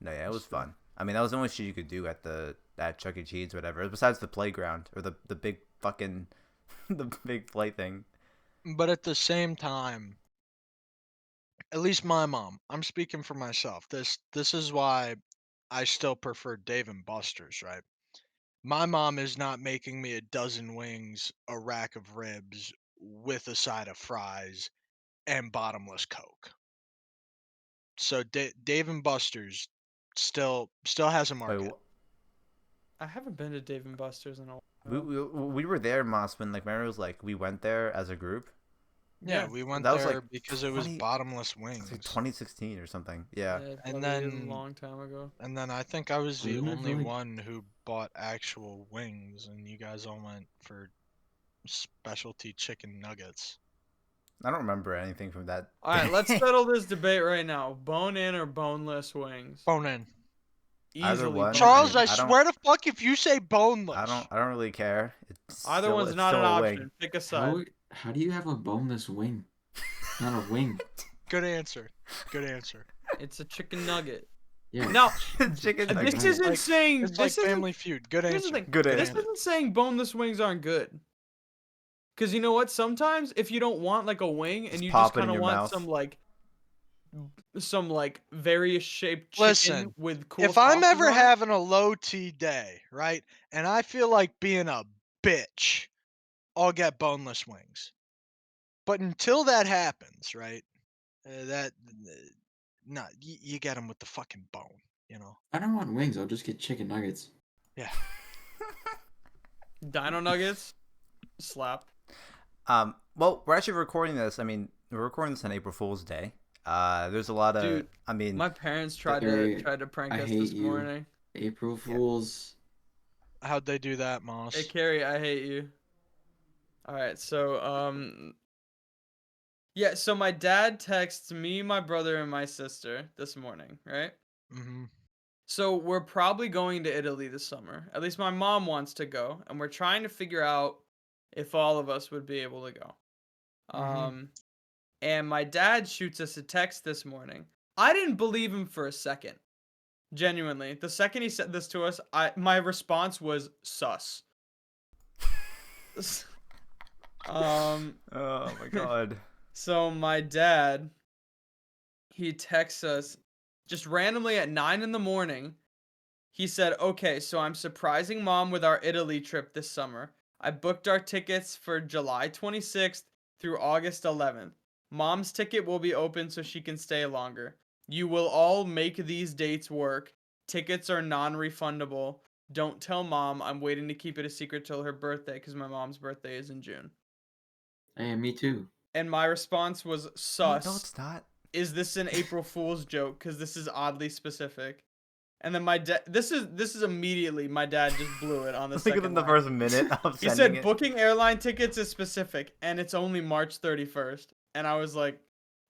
Speaker 1: No, yeah, it was fun. I mean, that was the only shit you could do at Chuck E. Cheese or whatever. Besides the playground or the big fucking the big play thing.
Speaker 2: But at the same time, at least my mom, I'm speaking for myself. This is why I still prefer Dave and Buster's, right? My mom is not making me a dozen wings, a rack of ribs, with a side of fries and bottomless Coke. So Dave and Buster's still has a
Speaker 1: Wait,
Speaker 2: market.
Speaker 3: I haven't been to Dave and Buster's in a while.
Speaker 1: we were there, Moss, when like remember it was like we went there as a group.
Speaker 2: Yeah,
Speaker 3: Yeah.
Speaker 2: we went
Speaker 1: That was,
Speaker 2: there
Speaker 1: like,
Speaker 2: because it was
Speaker 1: 20
Speaker 2: bottomless
Speaker 1: It's
Speaker 2: wings.
Speaker 1: like 2016 or something. Yeah.
Speaker 2: And
Speaker 3: probably is
Speaker 2: then-
Speaker 3: a long time ago.
Speaker 2: And then I think I was the
Speaker 4: Wasn't it for,
Speaker 2: only
Speaker 4: like-
Speaker 2: one who bought actual wings, and you guys all went for specialty chicken nuggets.
Speaker 1: I don't remember anything from that.
Speaker 3: All right, let's
Speaker 1: day.
Speaker 3: settle this debate right now. Bone-in or boneless wings?
Speaker 2: Bone in.
Speaker 1: Either
Speaker 3: Easily
Speaker 1: one.
Speaker 3: bone-in.
Speaker 2: Charles, I
Speaker 1: I don't-
Speaker 2: swear to fuck if you say boneless.
Speaker 1: I don't really care. It's
Speaker 3: Either
Speaker 1: still,
Speaker 3: one's
Speaker 1: it's
Speaker 3: not an
Speaker 1: still a
Speaker 3: option.
Speaker 1: wing.
Speaker 3: Pick a side.
Speaker 4: How do you have a boneless wing? It's not a wing.
Speaker 2: Good answer. Good answer.
Speaker 3: It's a chicken nugget.
Speaker 4: Yeah.
Speaker 3: No,
Speaker 1: Chicken
Speaker 4: Like,
Speaker 3: this
Speaker 1: nuggets.
Speaker 3: isn't
Speaker 2: like-
Speaker 3: saying
Speaker 2: It's like
Speaker 3: this isn't.
Speaker 2: Family Feud. Good
Speaker 3: Here's the
Speaker 2: answer.
Speaker 3: thing.
Speaker 1: Good
Speaker 3: This
Speaker 1: answer.
Speaker 3: isn't saying boneless wings aren't good. Cause you know what? Sometimes if you don't want like a wing and
Speaker 1: Just
Speaker 3: you
Speaker 1: pop
Speaker 3: just
Speaker 1: it in
Speaker 3: kind of
Speaker 1: your
Speaker 3: want
Speaker 1: mouth.
Speaker 3: some various shaped chicken
Speaker 2: Listen,
Speaker 3: with cool.
Speaker 2: If I'm
Speaker 3: sauces
Speaker 2: ever
Speaker 3: on it,
Speaker 2: having a low T day, right, and I feel like being a bitch, I'll get boneless wings. But until that happens, right, you get them with the fucking bone, you know?
Speaker 4: I don't want wings. I'll just get chicken nuggets.
Speaker 2: Yeah.
Speaker 3: Dino nuggets, slap.
Speaker 1: Well, we're actually recording this. I mean, we're recording this on April Fool's Day. There's a lot of.
Speaker 3: Dude,
Speaker 1: I mean,
Speaker 3: My parents tried
Speaker 4: Cary,
Speaker 3: to prank
Speaker 4: I
Speaker 3: us
Speaker 4: hate
Speaker 3: this
Speaker 4: you.
Speaker 3: morning.
Speaker 4: April Fools.
Speaker 2: How'd they do that, Moss?
Speaker 3: Hey Carrie, I hate you. All right, so yeah, so my dad texts me, my brother, and my sister this morning, right?
Speaker 2: Mm-hmm.
Speaker 3: So we're probably going to Italy this summer. At least my mom wants to go, and we're trying to figure out if all of us would be able to go.
Speaker 2: Mhm.
Speaker 3: And my dad shoots us a text this morning. I didn't believe him for a second. Genuinely. The second he said this to us, my response was sus.
Speaker 1: oh my god.
Speaker 3: So my dad, he texts us just randomly at 9 in the morning. He said, okay, so I'm surprising mom with our Italy trip this summer. I booked our tickets for July 26th through August 11th. Mom's ticket will be open so she can stay longer. You will all make these dates work. Tickets are non-refundable. Don't tell mom. I'm waiting to keep it a secret till her birthday because my mom's birthday is in June.
Speaker 4: Hey, me too.
Speaker 3: And my response was
Speaker 1: No,
Speaker 3: sus.
Speaker 1: no, it's not.
Speaker 3: Is this an April Fool's joke? Because this is oddly specific. And then my dad, this is immediately my dad just blew it on the
Speaker 1: Like
Speaker 3: second
Speaker 1: within the
Speaker 3: line.
Speaker 1: first minute of
Speaker 3: He
Speaker 1: sending
Speaker 3: said
Speaker 1: it.
Speaker 3: booking airline tickets is specific, and it's only March 31st. And I was like,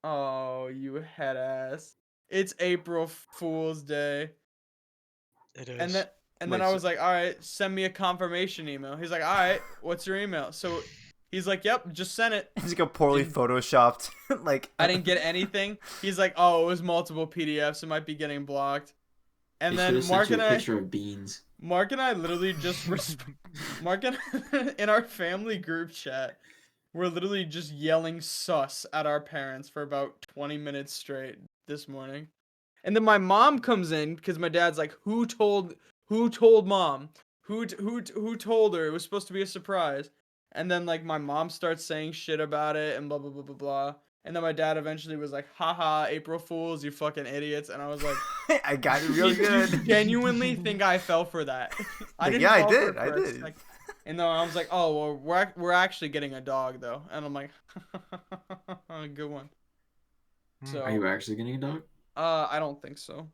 Speaker 3: oh, you head ass. It's April Fool's Day.
Speaker 2: It is.
Speaker 3: And then
Speaker 1: Wait,
Speaker 3: I
Speaker 1: so-
Speaker 3: was like, all right, send me a confirmation email. He's like, all right, what's your email? So he's like, yep, just sent it.
Speaker 1: It's like a poorly photoshopped. Like
Speaker 3: I didn't get anything. He's like, oh, it was multiple PDFs. It might be getting blocked. And
Speaker 4: They
Speaker 3: then
Speaker 4: should've
Speaker 3: Mark
Speaker 4: sent you
Speaker 3: and
Speaker 4: a
Speaker 3: I,
Speaker 4: picture of beans.
Speaker 3: Mark and I literally just Mark and in our family group chat, we're literally just yelling sus at our parents for about 20 minutes straight this morning. And then my mom comes in because my dad's like, who told mom? Who told her? It was supposed to be a surprise. And then like my mom starts saying shit about it and blah blah blah blah blah. And then my dad eventually was like, haha, April Fools, you fucking idiots. And I was like,
Speaker 1: I got it real
Speaker 3: you
Speaker 1: good.
Speaker 3: genuinely think I fell for that?
Speaker 1: Like,
Speaker 3: didn't
Speaker 1: yeah, I
Speaker 3: fall for
Speaker 1: did,
Speaker 3: it
Speaker 1: I
Speaker 3: for a
Speaker 1: did.
Speaker 3: sec. And then I was like, oh, well, we're actually getting a dog though. And I'm like, good one. So
Speaker 4: Are you actually getting a dog?
Speaker 3: I don't think so.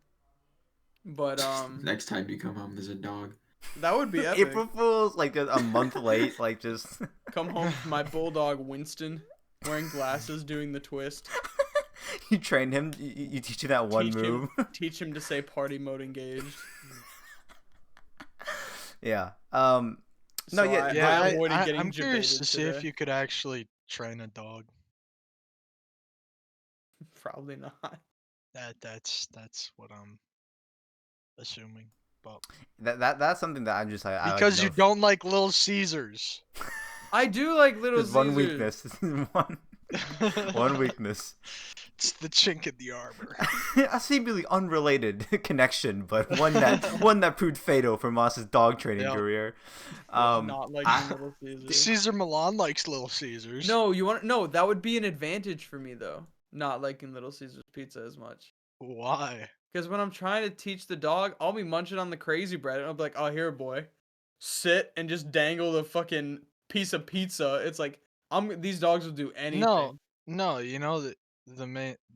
Speaker 3: But
Speaker 4: Next time you come home, there's a dog.
Speaker 3: that would be epic.
Speaker 1: April Fool's like a month late, like just.
Speaker 3: Come home to my bulldog Winston wearing glasses doing the twist.
Speaker 1: You train him. You teach him that one
Speaker 3: Teach
Speaker 1: move.
Speaker 3: Teach him to say party mode engaged.
Speaker 1: Yeah.
Speaker 3: So
Speaker 1: No, yeah,
Speaker 3: I
Speaker 2: Yeah,
Speaker 3: avoided getting
Speaker 2: I'm curious
Speaker 3: debated
Speaker 2: to see if
Speaker 3: today.
Speaker 2: you could actually train a dog.
Speaker 3: Probably not.
Speaker 2: That's what I'm assuming. But
Speaker 1: that's something that I'm just like. I
Speaker 2: because
Speaker 1: like,
Speaker 2: you
Speaker 1: no-
Speaker 2: don't like Little Caesars.
Speaker 3: I do like Little
Speaker 1: There's one
Speaker 3: Caesars.
Speaker 1: weakness. one weakness.
Speaker 2: It's the chink in the armor.
Speaker 1: A seemingly unrelated connection, but one that proved fatal for Moss's dog training
Speaker 2: Yep.
Speaker 1: career.
Speaker 3: Not like
Speaker 1: I-
Speaker 3: Little Caesars.
Speaker 2: Caesar Milan likes Little Caesars.
Speaker 3: No, no, that would be an advantage for me though. Not liking Little Caesars pizza as much.
Speaker 2: Why?
Speaker 3: Because when I'm trying to teach the dog, I'll be munching on the crazy bread, and I'll be like, "Oh, here, boy, sit and just dangle the fucking piece of pizza." It's like these dogs will do anything.
Speaker 2: No, you know that the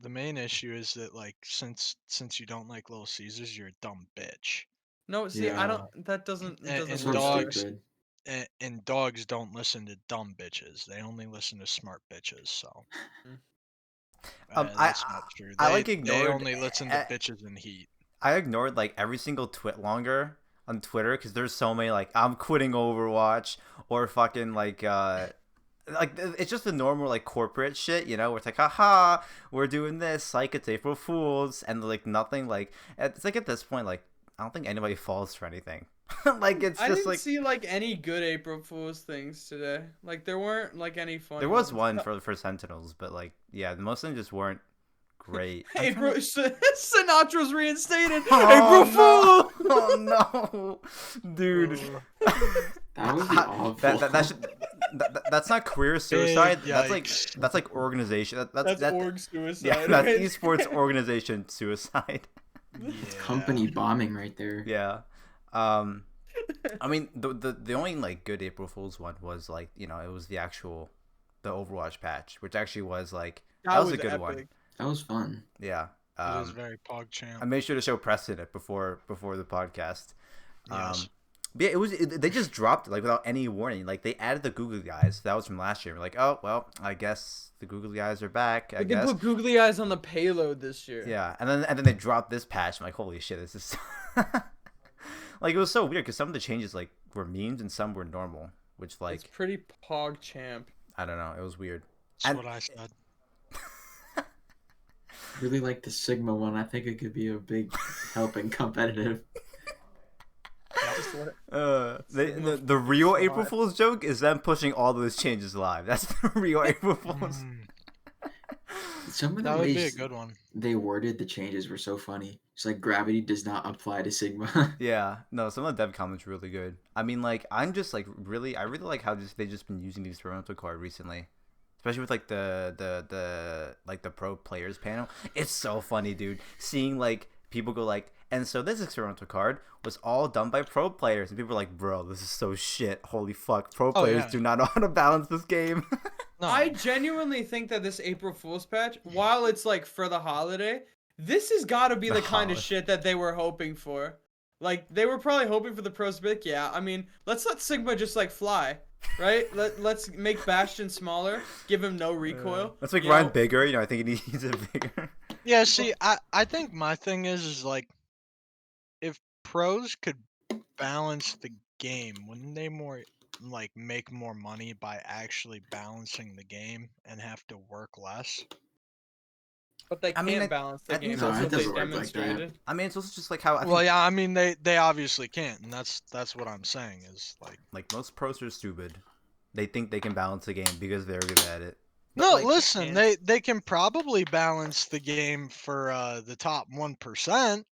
Speaker 2: main issue is that like since you don't like Little Caesars, you're a dumb bitch.
Speaker 3: No, see, I
Speaker 4: Yeah.
Speaker 3: don't. That doesn't. It
Speaker 2: And-
Speaker 3: doesn't
Speaker 4: It's
Speaker 2: and
Speaker 3: work
Speaker 4: so
Speaker 3: there.
Speaker 2: dogs-
Speaker 4: stupid.
Speaker 2: And dogs don't listen to dumb bitches. They only listen to smart bitches. So
Speaker 3: Mm.
Speaker 2: that's not true.
Speaker 1: I, like,
Speaker 2: They
Speaker 1: ignored
Speaker 2: only listen to
Speaker 1: a-
Speaker 2: bitches in heat.
Speaker 1: I ignored like every single twit longer on Twitter because there's so many like I'm quitting Overwatch or fucking like it's just the normal like corporate shit, you know, where it's like haha we're doing this like it's April Fools and like nothing like it's like at this point like I don't think anybody falls for anything. Like it's
Speaker 3: I
Speaker 1: just
Speaker 3: didn't
Speaker 1: like
Speaker 3: see like any good April Fool's things today. Like there weren't like any fun.
Speaker 1: there was
Speaker 3: ones.
Speaker 1: one for Sentinels, but like yeah, most of them just weren't great. I'm
Speaker 3: April
Speaker 1: trying
Speaker 3: Sinatra's reinstated.
Speaker 1: Oh,
Speaker 3: April Fool.
Speaker 1: Oh no, dude.
Speaker 4: That would be awful.
Speaker 1: That should, that's not career suicide.
Speaker 2: Big
Speaker 1: That's
Speaker 2: yikes.
Speaker 1: like organization. That's
Speaker 3: org suicide.
Speaker 1: yeah, that's
Speaker 3: right?
Speaker 1: esports organization suicide.
Speaker 4: It's company bombing right there.
Speaker 1: Yeah. I mean the only like good April Fool's one was like it was the Overwatch patch, which actually was like that was a good one.
Speaker 3: epic.
Speaker 4: That was fun.
Speaker 1: Yeah.
Speaker 2: It was very pog champ.
Speaker 1: I made sure to show Preston it before the podcast.
Speaker 2: Yes.
Speaker 1: But yeah, they just dropped it like without any warning. Like they added the googly eyes. That was from last year. We're like, oh well, I guess the googly eyes are back. I
Speaker 3: But they
Speaker 1: guess.
Speaker 3: put googly eyes on the payload this year.
Speaker 1: Yeah, and then they dropped this patch. I'm like, holy shit, this is like it was so weird because some of the changes like were memes and some were normal, which like
Speaker 3: It's pretty pog champ.
Speaker 1: I don't know, it was weird.
Speaker 2: That's
Speaker 1: and-
Speaker 2: what I said.
Speaker 4: Really like the Sigma one. I think it could be a big help in competitive.
Speaker 3: Just let it-
Speaker 1: The real
Speaker 3: Slide.
Speaker 1: April Fool's joke is them pushing all those changes live. That's the real April Fool's.
Speaker 4: Some of the
Speaker 2: That would be a
Speaker 4: ways
Speaker 2: good one.
Speaker 4: they worded the changes were so funny. It's like gravity does not apply to Sigma.
Speaker 1: Yeah, no, some of the dev comments were really good. I mean, like, I'm just like I really like how they just been using the experimental card recently, especially with like the pro players panel. It's so funny, dude. Seeing like people go like, and so this experimental card was all done by pro players, and people are like, bro, this is so shit. Holy fuck, pro players
Speaker 2: yeah.
Speaker 1: do not know how to balance this game.
Speaker 2: No,
Speaker 3: I genuinely think that this April Fool's patch, while it's like for the holiday, this has got to be
Speaker 1: The
Speaker 3: the kind of
Speaker 1: holiday.
Speaker 3: shit that they were hoping for. Like they were probably hoping for the pros to be like, yeah, I mean, let's let Sigma just like fly, right? Let's make Bastion smaller, give him no recoil.
Speaker 1: Let's make
Speaker 3: you
Speaker 1: Ryan
Speaker 3: know?
Speaker 1: bigger. I think he needs it bigger.
Speaker 2: Yeah, see, I think my thing is like, if pros could balance the game, wouldn't they make more money by actually balancing the game and have to work less?
Speaker 3: But they
Speaker 1: I
Speaker 3: can't
Speaker 1: mean,
Speaker 3: balance
Speaker 1: I
Speaker 3: the
Speaker 1: think
Speaker 3: game.
Speaker 1: so.
Speaker 3: That's
Speaker 1: It
Speaker 3: what they
Speaker 4: doesn't work like that.
Speaker 3: demonstrated.
Speaker 1: I mean, it's also just like how I think,
Speaker 2: Well, yeah, I mean they obviously can't, and that's what I'm saying is like.
Speaker 1: most pros are stupid. They think they can balance the game because they're good at it.
Speaker 3: But,
Speaker 2: No,
Speaker 3: like,
Speaker 2: listen,
Speaker 3: can't-
Speaker 2: they can probably balance the game for the top 1%.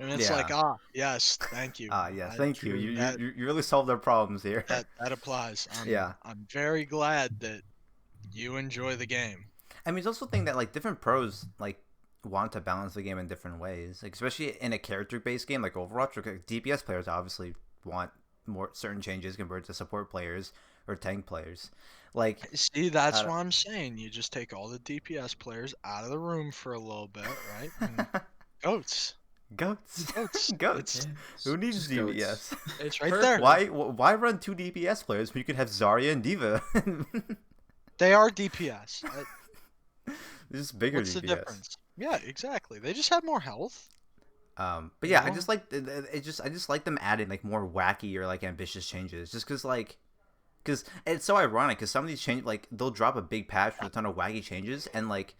Speaker 2: And it's like,
Speaker 1: Yeah.
Speaker 2: yes, thank you.
Speaker 1: Yes,
Speaker 2: That-
Speaker 1: thank you.
Speaker 2: true,
Speaker 1: You,
Speaker 2: that,
Speaker 1: you really solved their problems here.
Speaker 2: that applies.
Speaker 1: Yeah.
Speaker 2: I'm very glad that you enjoy the game.
Speaker 1: I mean, it's also a thing that like different pros like want to balance the game in different ways, like, especially in a character-based game like Overwatch. Like, DPS players obviously want more certain changes compared to support players or tank players. Like,
Speaker 2: See, that's
Speaker 1: Uh,
Speaker 2: what I'm saying. You just take all the DPS players out of the room for a little bit, right? And goats.
Speaker 1: goats,
Speaker 2: Goats.
Speaker 1: goats. Who needs
Speaker 4: just goats.
Speaker 1: DPS?
Speaker 2: It's right
Speaker 3: Perfect.
Speaker 2: there.
Speaker 1: Why run two DPS players when you could have Zarya and Diva?
Speaker 2: They are DPS.
Speaker 1: They're just bigger
Speaker 2: What's
Speaker 1: DPS.
Speaker 2: the difference? Yeah, exactly. They just have more health.
Speaker 1: But yeah, I
Speaker 2: Yeah.
Speaker 1: just like I just like them adding like more wacky or like ambitious changes, just because it's so ironic because some of these changes like they'll drop a big patch with a ton of wacky changes and like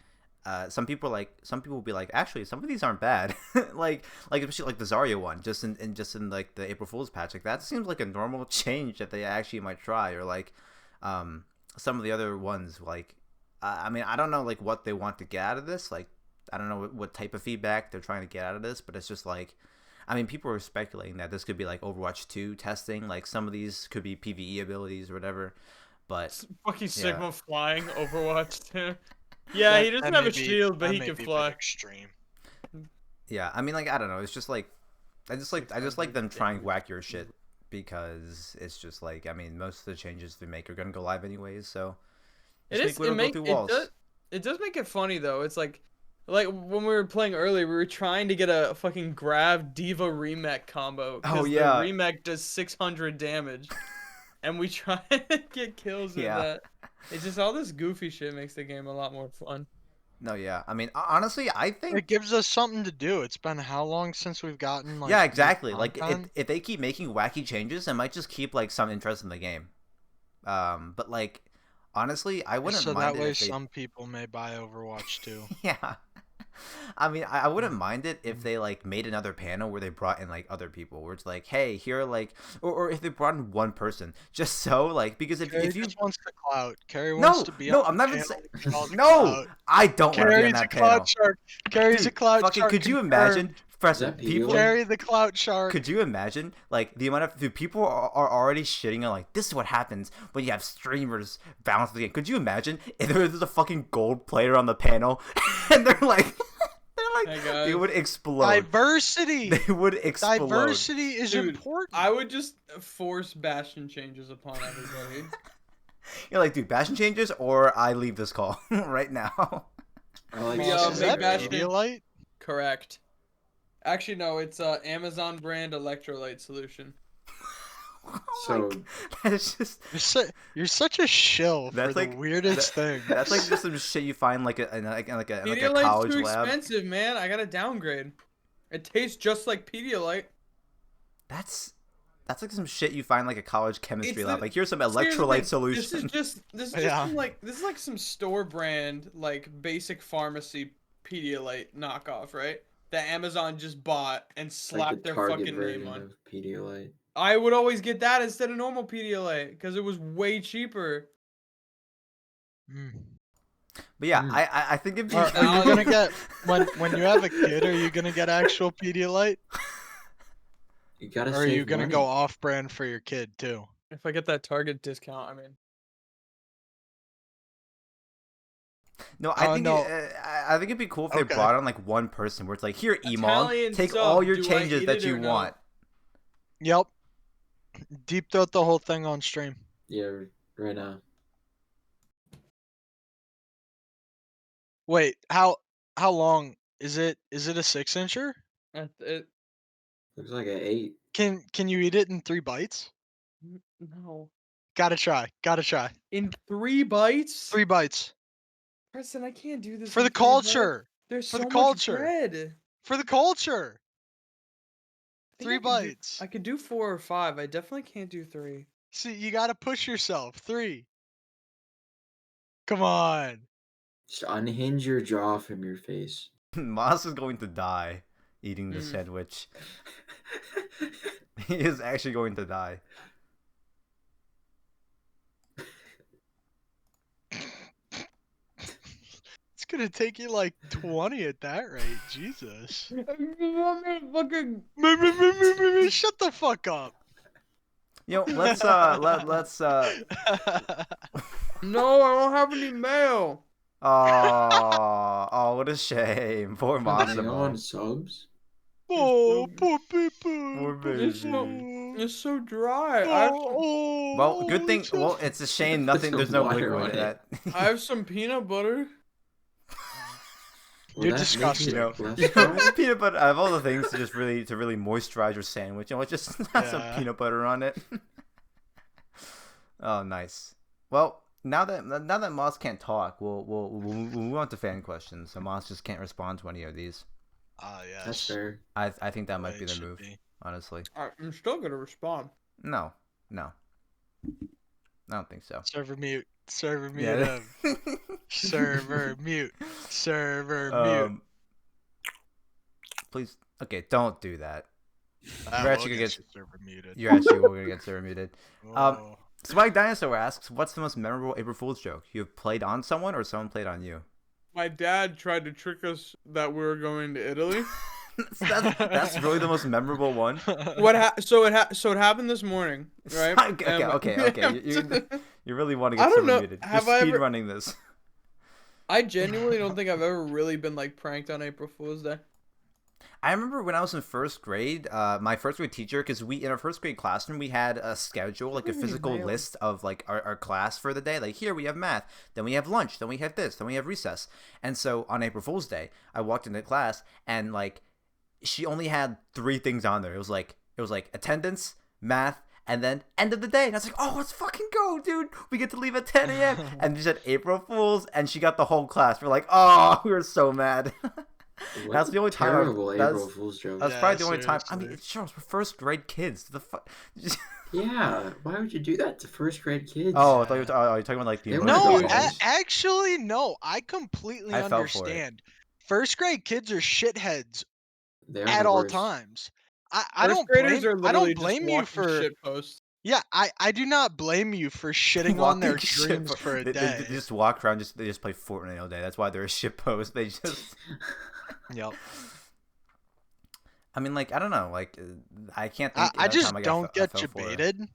Speaker 1: some people will be like actually some of these aren't bad like especially like the Zarya one just in like the April Fool's patch, like that seems like a normal change that they actually might try, or like some of the other ones like I mean, I don't know like what they want to get out of this. Like, I don't know what type of feedback they're trying to get out of this, but it's just like, I mean, people are speculating that this could be like Overwatch 2 testing. Like, some of these could be PvE abilities or whatever. But
Speaker 3: Fucking
Speaker 1: yeah.
Speaker 3: Sigma flying Overwatch too. Yeah, he doesn't have a shield, but he can fly.
Speaker 2: Extreme.
Speaker 1: Yeah, I mean, like, I don't know. It's just like, I just like them trying wackier shit because it's just like, I mean, most of the changes they make are gonna go live anyways. So
Speaker 3: It
Speaker 1: just
Speaker 3: is.
Speaker 1: make Widow go through walls.
Speaker 3: It does make it funny though. It's like when we were playing earlier, we were trying to get a fucking Grav Diva remech combo because the remech does 600 damage, and we try to get kills with that. It's just all this goofy shit makes the game a lot more fun.
Speaker 1: No, yeah. I mean, honestly, I think
Speaker 2: it gives us something to do. It's been how long since we've gotten like
Speaker 1: yeah, exactly. Like if they keep making wacky changes, it might just keep like some interest in the game. But like honestly, I wouldn't
Speaker 2: so
Speaker 1: mind
Speaker 2: that
Speaker 1: it
Speaker 2: way
Speaker 1: if they...
Speaker 2: some people may buy Overwatch too.
Speaker 1: Yeah. I mean, I wouldn't mind it if they like made another panel where they brought in like other people, where it's like, hey, here, like, or if they brought in one person, just so like, because if you
Speaker 2: just wants the clout, Cary wants to be.
Speaker 1: No, I'm not even saying. No, I don't want to be on that panel.
Speaker 2: Cary's a clout shark.
Speaker 1: Could you imagine? Preston, people
Speaker 2: Cary the clout shark.
Speaker 1: Could you imagine like the amount of people are already shitting on like this is what happens when you have streamers balance the game? Could you imagine if there was a fucking gold player on the panel and they're like
Speaker 3: hey
Speaker 1: they would explode.
Speaker 2: Diversity.
Speaker 1: They would explode.
Speaker 2: Diversity is important.
Speaker 3: I would just force Bastion changes upon everybody.
Speaker 1: You're like, dude, Bastion changes or I leave this call right now.
Speaker 4: I like
Speaker 2: is that Pedialyte?
Speaker 3: Correct. Actually, no, it's Amazon brand electrolyte solution.
Speaker 4: So
Speaker 1: that's just
Speaker 2: you're such a shill for the weirdest thing.
Speaker 1: That's like just some shit you find like a college
Speaker 3: too
Speaker 1: lab.
Speaker 3: expensive, man. I gotta downgrade. It tastes just like Pedialyte.
Speaker 1: That's like some shit you find like a college chemistry lab. Like here's some electrolyte solution.
Speaker 3: This is like some store brand like basic pharmacy Pedialyte knockoff, right? That Amazon just bought and slapped their fucking name on.
Speaker 4: Pedialyte.
Speaker 3: I would always get that instead of normal Pedialyte because it was way cheaper.
Speaker 1: But yeah, I think if
Speaker 2: are you gonna get when you have a kid, are you gonna get actual Pedialyte?
Speaker 4: You gotta.
Speaker 2: Or are you gonna go off-brand for your kid too?
Speaker 3: If I get that Target discount, I mean.
Speaker 1: No, I think it'd be cool if they brought on like one person where it's like, here, Emon, take all your changes that you want.
Speaker 2: Yep. Deep throat the whole thing on stream.
Speaker 4: Yeah, right now.
Speaker 2: Wait, how long is it? Is it a 6-incher?
Speaker 3: It
Speaker 4: looks like an 8.
Speaker 2: Can you eat it in 3 bites?
Speaker 3: No.
Speaker 2: Gotta try.
Speaker 3: In 3 bites?
Speaker 2: 3 bites.
Speaker 3: Preston, I can't do this.
Speaker 2: For the culture.
Speaker 3: There's
Speaker 2: so
Speaker 3: much
Speaker 2: culture.
Speaker 3: bread.
Speaker 2: For the culture. 3 bites.
Speaker 3: I could do 4 or 5. I definitely can't do 3.
Speaker 2: See, you gotta push yourself. 3. Come on.
Speaker 4: Just unhinge your jaw from your face.
Speaker 1: Moss is going to die eating the sandwich. He is actually going to die.
Speaker 2: It's gonna take you like 20 at that rate. Jesus.
Speaker 3: Fucking
Speaker 2: shut the fuck up.
Speaker 1: Yo, let's
Speaker 3: No, I don't have any mail.
Speaker 1: Oh, what a shame. Poor Massimo.
Speaker 4: On subs?
Speaker 2: Oh, poor people.
Speaker 1: Poor baby.
Speaker 3: It's so dry.
Speaker 1: Well, good thing. Well, it's a shame. Nothing. There's no liquid in that.
Speaker 3: I have some peanut butter.
Speaker 2: You're disgusting.
Speaker 1: Peanut butter. I have all the things to just really moisturize your sandwich. You know, just have some peanut butter on it. Oh, nice. Well, now that Moss can't talk, we'll move on to fan questions. So Moss just can't respond to any of these.
Speaker 2: Yes.
Speaker 4: That's fair.
Speaker 1: I think that might be the move. Honestly.
Speaker 3: I'm still gonna respond.
Speaker 1: No. I don't think so.
Speaker 2: Server mute. Server mute.
Speaker 1: Yeah.
Speaker 2: Server mute. Server mute.
Speaker 1: Please. Okay, don't do that.
Speaker 2: You're actually gonna get server muted.
Speaker 1: You're actually gonna get server muted. Swag Dinosaur asks, "What's the most memorable April Fool's joke you have played on someone or someone played on you?"
Speaker 3: My dad tried to trick us that we were going to Italy.
Speaker 1: That's really the most memorable one.
Speaker 3: So it happened this morning, right?
Speaker 1: Okay. You really want to
Speaker 3: I
Speaker 1: get
Speaker 3: don't
Speaker 1: super
Speaker 3: know.
Speaker 1: muted. You're
Speaker 3: Have I
Speaker 1: speed
Speaker 3: ever?
Speaker 1: running this.
Speaker 3: I genuinely don't think I've ever really been like pranked on April Fool's Day.
Speaker 1: I remember when I was in first grade, my first grade teacher, because we in our first grade classroom we had a schedule, like a physical list of like our class for the day. Like here we have math, then we have lunch, then we have this, then we have recess. And so on April Fool's Day, I walked into class and like she only had 3 things on there. It was like attendance, math, and then end of the day. And I was like, oh, let's fucking go, dude. We get to leave at 10 a.m. And she said April Fool's, and she got the whole class. We're like, oh, we were so mad.
Speaker 4: What
Speaker 1: That's
Speaker 4: a
Speaker 1: the only time
Speaker 4: terrible April Fool's joke.
Speaker 1: That's
Speaker 2: Yeah,
Speaker 1: probably the only time. I mean,
Speaker 2: seriously.
Speaker 1: it's Charles, we're first grade kids. The fuck.
Speaker 4: Yeah, why would you do that to first grade kids?
Speaker 1: Oh, I thought you were, oh, you're talking about like the
Speaker 4: They
Speaker 1: emotional
Speaker 4: wanna
Speaker 2: No,
Speaker 4: go home.
Speaker 1: age.
Speaker 2: actually, no. I completely
Speaker 1: I fell for it.
Speaker 2: understand. First grade kids are shitheads
Speaker 4: They are
Speaker 2: at
Speaker 4: the
Speaker 2: all
Speaker 4: worst.
Speaker 2: times. I
Speaker 3: First
Speaker 2: don't
Speaker 3: graders
Speaker 2: blame.
Speaker 3: are
Speaker 2: I
Speaker 3: literally
Speaker 2: don't
Speaker 3: just
Speaker 2: blame you
Speaker 3: walking
Speaker 2: for.
Speaker 3: shit posts.
Speaker 2: Yeah, I do not blame you for shitting on their
Speaker 1: Walking shit
Speaker 2: dreams
Speaker 1: po-
Speaker 2: for a
Speaker 1: they
Speaker 2: day.
Speaker 1: just walk around. They just play Fortnite all day. That's why they're a shit post. They just.
Speaker 2: Yep.
Speaker 1: I mean, like I don't know. Like I can't think.
Speaker 2: I
Speaker 1: Another
Speaker 2: just
Speaker 1: time I
Speaker 2: don't
Speaker 1: I
Speaker 2: get
Speaker 1: fell for it.
Speaker 2: debated.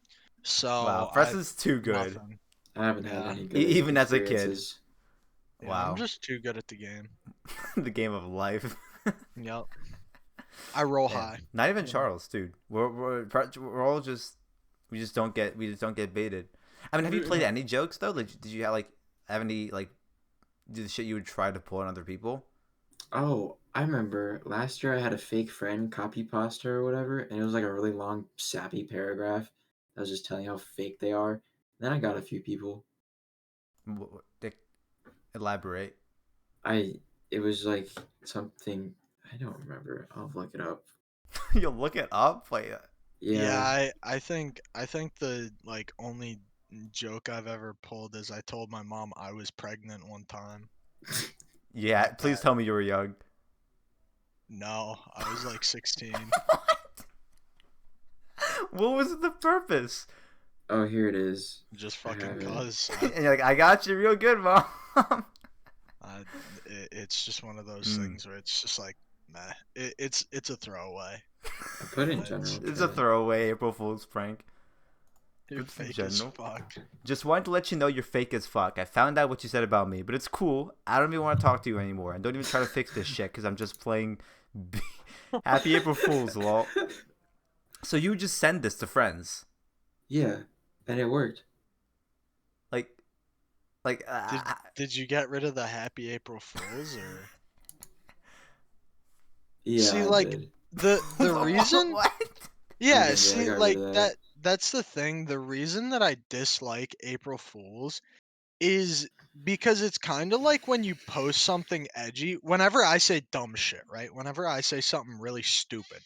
Speaker 2: So
Speaker 1: Wow, Preston's too good.
Speaker 2: nothing.
Speaker 4: I haven't had
Speaker 2: Yeah.
Speaker 4: any good
Speaker 1: Even as a kid.
Speaker 4: experiences.
Speaker 2: Yeah,
Speaker 1: Wow.
Speaker 2: I'm just too good at the game.
Speaker 1: The game of life.
Speaker 2: Yep. I roll
Speaker 1: Yeah.
Speaker 2: high.
Speaker 1: Not even
Speaker 2: Yeah.
Speaker 1: Charles, dude. We're all just we just don't get baited. I mean, have you played any jokes though? Like, did you have any like do the shit you would try to pull on other people?
Speaker 4: Oh, I remember last year I had a fake friend copy pasta or whatever, and it was like a really long, sappy paragraph that was just telling how fake they are. Then I got a few people.
Speaker 1: Dick, elaborate.
Speaker 4: It was like something, I don't remember. I'll look it up.
Speaker 1: You'll look it up. Like,
Speaker 4: Yeah.
Speaker 2: I think the like only joke I've ever pulled is I told my mom I was pregnant one time.
Speaker 1: yeah. Please tell me you were young.
Speaker 2: No, I was like 16.
Speaker 1: What was the purpose?
Speaker 4: Oh, here it is.
Speaker 2: Just
Speaker 4: I
Speaker 2: fucking
Speaker 4: have it.
Speaker 2: cause.
Speaker 1: And you're like, I got you real good, mom.
Speaker 2: It's just one of those
Speaker 1: Mm.
Speaker 2: things where it's just like, meh. It's a throwaway.
Speaker 4: I put it in
Speaker 2: It's-
Speaker 4: general.
Speaker 1: It's a
Speaker 4: chat.
Speaker 1: throwaway April Fool's prank.
Speaker 2: You're
Speaker 1: It's in
Speaker 2: fake as
Speaker 1: general.
Speaker 2: fuck.
Speaker 1: Just wanted to let you know you're fake as fuck. I found out what you said about me, but it's cool. I don't even want to talk to you anymore. And don't even try to fix this shit because I'm just playing. Happy April Fool's, lol. So you just send this to friends,
Speaker 4: Yeah, and it worked.
Speaker 1: like,
Speaker 2: Did you get rid of the Happy April Fools or?
Speaker 4: Yeah,
Speaker 2: See,
Speaker 4: I
Speaker 2: like,
Speaker 4: did.
Speaker 2: the reason.
Speaker 1: What?
Speaker 2: Yeah,
Speaker 4: did,
Speaker 2: see,
Speaker 4: I got rid
Speaker 2: like
Speaker 4: of that.
Speaker 2: that's the thing. The reason that I dislike April Fools is because it's kind of like when you post something edgy. Whenever I say dumb shit, right? Whenever I say something really stupid,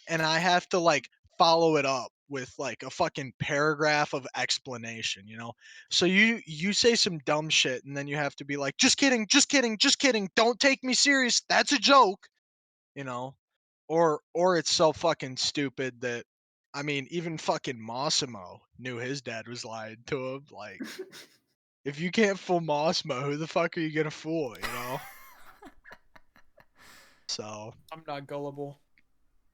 Speaker 2: and I have to like follow it up with like a fucking paragraph of explanation, you know? So you say some dumb shit and then you have to be like, "Just kidding, just kidding, just kidding. Don't take me serious. That's a joke." You know? Or it's so fucking stupid that I mean, even fucking Massimo knew his dad was lying to him. Like, if you can't fool Massimo, who the fuck are you gonna fool? You know. So
Speaker 3: I'm not gullible,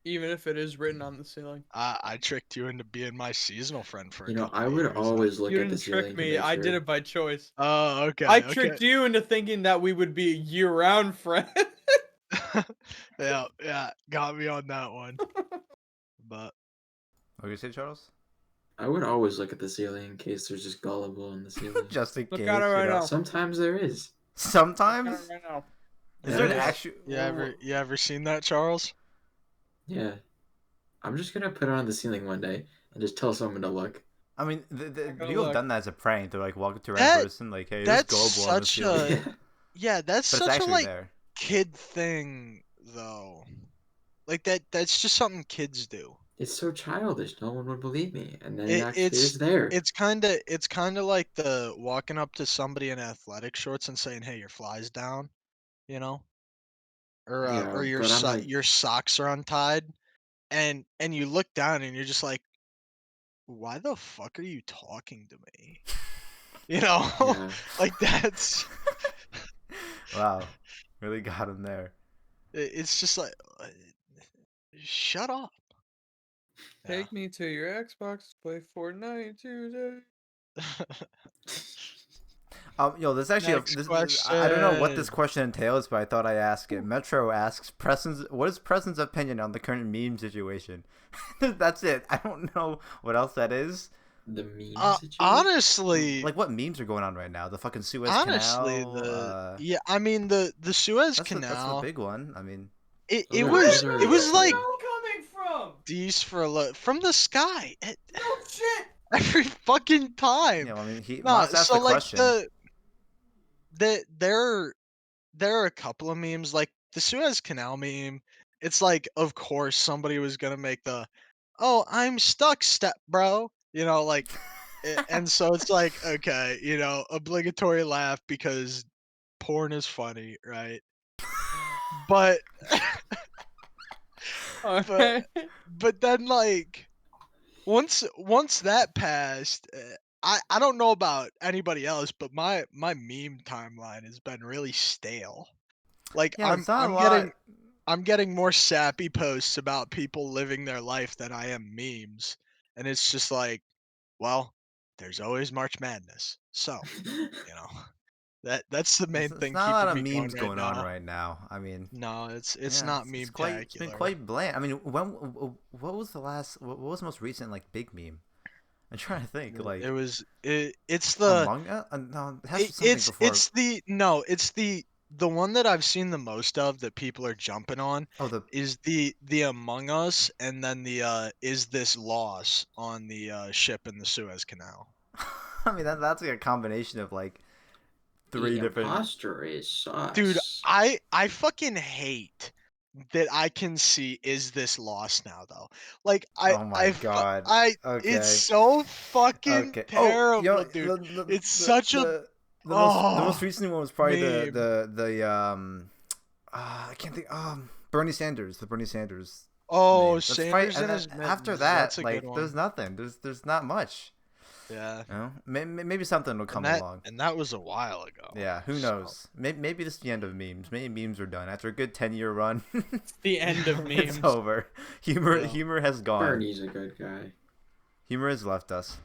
Speaker 3: even if it is written on the ceiling.
Speaker 2: I tricked you into being my seasonal friend for a
Speaker 4: You know,
Speaker 2: couple
Speaker 4: I
Speaker 2: of
Speaker 4: would
Speaker 2: years.
Speaker 4: always look
Speaker 3: You
Speaker 4: at the
Speaker 3: didn't trick
Speaker 4: ceiling to
Speaker 3: me.
Speaker 4: make
Speaker 3: I
Speaker 4: sure.
Speaker 3: did it by choice.
Speaker 2: Oh, okay.
Speaker 3: I
Speaker 2: okay.
Speaker 3: tricked you into thinking that we would be a year-round friend.
Speaker 2: yeah, got me on that one. But
Speaker 1: What you say, Charles?
Speaker 4: I would always look at the ceiling in case there's just gullible in the ceiling.
Speaker 1: Just in
Speaker 3: Look
Speaker 1: case.
Speaker 3: at it right
Speaker 1: you know.
Speaker 3: now.
Speaker 4: Sometimes there is.
Speaker 1: Sometimes.
Speaker 3: Right now.
Speaker 1: Is there an
Speaker 4: Yeah.
Speaker 1: actual?
Speaker 2: you ever seen that, Charles?
Speaker 4: Yeah. I'm just gonna put it on the ceiling one day and just tell someone to look.
Speaker 1: I mean, the
Speaker 3: gotta
Speaker 1: people have
Speaker 3: look.
Speaker 1: done that as a prank. They're like walking to a
Speaker 2: That-
Speaker 1: random person, like, "Hey, there's
Speaker 2: that's
Speaker 1: global on the
Speaker 2: such
Speaker 1: ceiling,"
Speaker 2: a- Yeah, that's
Speaker 1: but it's
Speaker 2: such a
Speaker 1: actually
Speaker 2: like
Speaker 1: there.
Speaker 2: kid thing though. Like that's just something kids do.
Speaker 4: It's so childish. No one would believe me, and then
Speaker 2: It-
Speaker 4: it actually
Speaker 2: it's-
Speaker 4: is there.
Speaker 2: It's kind of like the walking up to somebody in athletic shorts and saying, "Hey, your fly's down," you know, or
Speaker 4: Yeah,
Speaker 2: or
Speaker 4: but I'm like-
Speaker 2: your socks are untied, and you look down and you're just like, why the fuck are you talking to me? You know,
Speaker 4: Yeah.
Speaker 2: like that's
Speaker 1: Wow, really got him there.
Speaker 2: it's just like shut up. Yeah.
Speaker 3: Take me to your Xbox, play Fortnite today.
Speaker 1: Yo, this actually
Speaker 2: Next
Speaker 1: I don't know what this
Speaker 2: question.
Speaker 1: question entails, but I thought I'd ask it. Metro asks what is Preston's opinion on the current meme situation? That's it. I don't know what else that is.
Speaker 4: The meme situation.
Speaker 2: Honestly,
Speaker 1: Like what memes are going on right now? The fucking Suez
Speaker 2: honestly,
Speaker 1: Canal.
Speaker 2: yeah, I mean the Suez
Speaker 1: That's the
Speaker 2: Canal.
Speaker 1: big one. I mean,
Speaker 2: It
Speaker 4: Those
Speaker 2: was
Speaker 4: are
Speaker 2: it was like
Speaker 3: coming from?
Speaker 2: these for a look from the sky
Speaker 3: No shit.
Speaker 2: every fucking time.
Speaker 1: you know, I mean,
Speaker 2: Nah,
Speaker 1: Moss asked
Speaker 2: so
Speaker 1: the
Speaker 2: like
Speaker 1: question.
Speaker 2: there are a couple of memes like the Suez Canal meme. It's like, of course, somebody was gonna make the, "Oh, I'm stuck, step bro," you know, like, and so it's like, okay, you know, obligatory laugh because porn is funny, right? But but
Speaker 3: Alright.
Speaker 2: but then like once that passed, I don't know about anybody else, but my meme timeline has been really stale. Like
Speaker 1: Yeah, it's not a lot.
Speaker 2: I'm getting more sappy posts about people living their life than I am memes, and it's just like, well, there's always March Madness, so you know that's the main
Speaker 1: It's
Speaker 2: thing
Speaker 1: not a lot
Speaker 2: keeping
Speaker 1: of
Speaker 2: me going
Speaker 1: memes
Speaker 2: right
Speaker 1: going on
Speaker 2: now.
Speaker 1: right now. I mean,
Speaker 2: No, it's
Speaker 1: yeah,
Speaker 2: not
Speaker 1: it's been
Speaker 2: meme-tacular.
Speaker 1: quite bland. I mean, what was the last? What was the most recent like big meme? I'm trying to think.
Speaker 2: It
Speaker 1: Like
Speaker 2: was it's the
Speaker 1: Among Us? No, it has
Speaker 2: it,
Speaker 1: to be something before.
Speaker 2: it's the no, it's the one that I've seen the most of that people are jumping on
Speaker 1: Oh, the
Speaker 2: is the Among Us, and then the is this loss on the ship in the Suez Canal.
Speaker 1: I mean that's like a combination of like three
Speaker 4: The
Speaker 1: different.
Speaker 4: imposter is
Speaker 2: Dude,
Speaker 4: sus.
Speaker 2: I fucking hate that I can see is this lost now though. Like
Speaker 1: Oh my god.
Speaker 2: it's
Speaker 1: Okay.
Speaker 2: so fucking
Speaker 1: Okay. Oh,
Speaker 2: terrible,
Speaker 1: yo,
Speaker 2: dude. It's such a
Speaker 1: the most
Speaker 2: oh
Speaker 1: recent one was probably
Speaker 2: meme.
Speaker 1: I can't think Bernie Sanders, the Bernie Sanders
Speaker 2: Oh,
Speaker 1: meme. That's probably
Speaker 2: Sanders
Speaker 1: and
Speaker 2: and
Speaker 1: then
Speaker 2: his
Speaker 1: after
Speaker 2: mittens. That's
Speaker 1: that
Speaker 2: a good
Speaker 1: like there's
Speaker 2: one.
Speaker 1: nothing. There's not much.
Speaker 2: Yeah.
Speaker 1: You know? Maybe something will come along.
Speaker 2: And that was a while ago.
Speaker 1: Yeah, who
Speaker 2: So
Speaker 1: knows? Maybe this is the end of memes. Maybe memes are done after a good 10-year run.
Speaker 3: The end of
Speaker 1: It's
Speaker 3: memes.
Speaker 1: over.
Speaker 2: Yeah.
Speaker 1: Humor has gone.
Speaker 4: Bernie's a good guy.
Speaker 1: Humor has left us.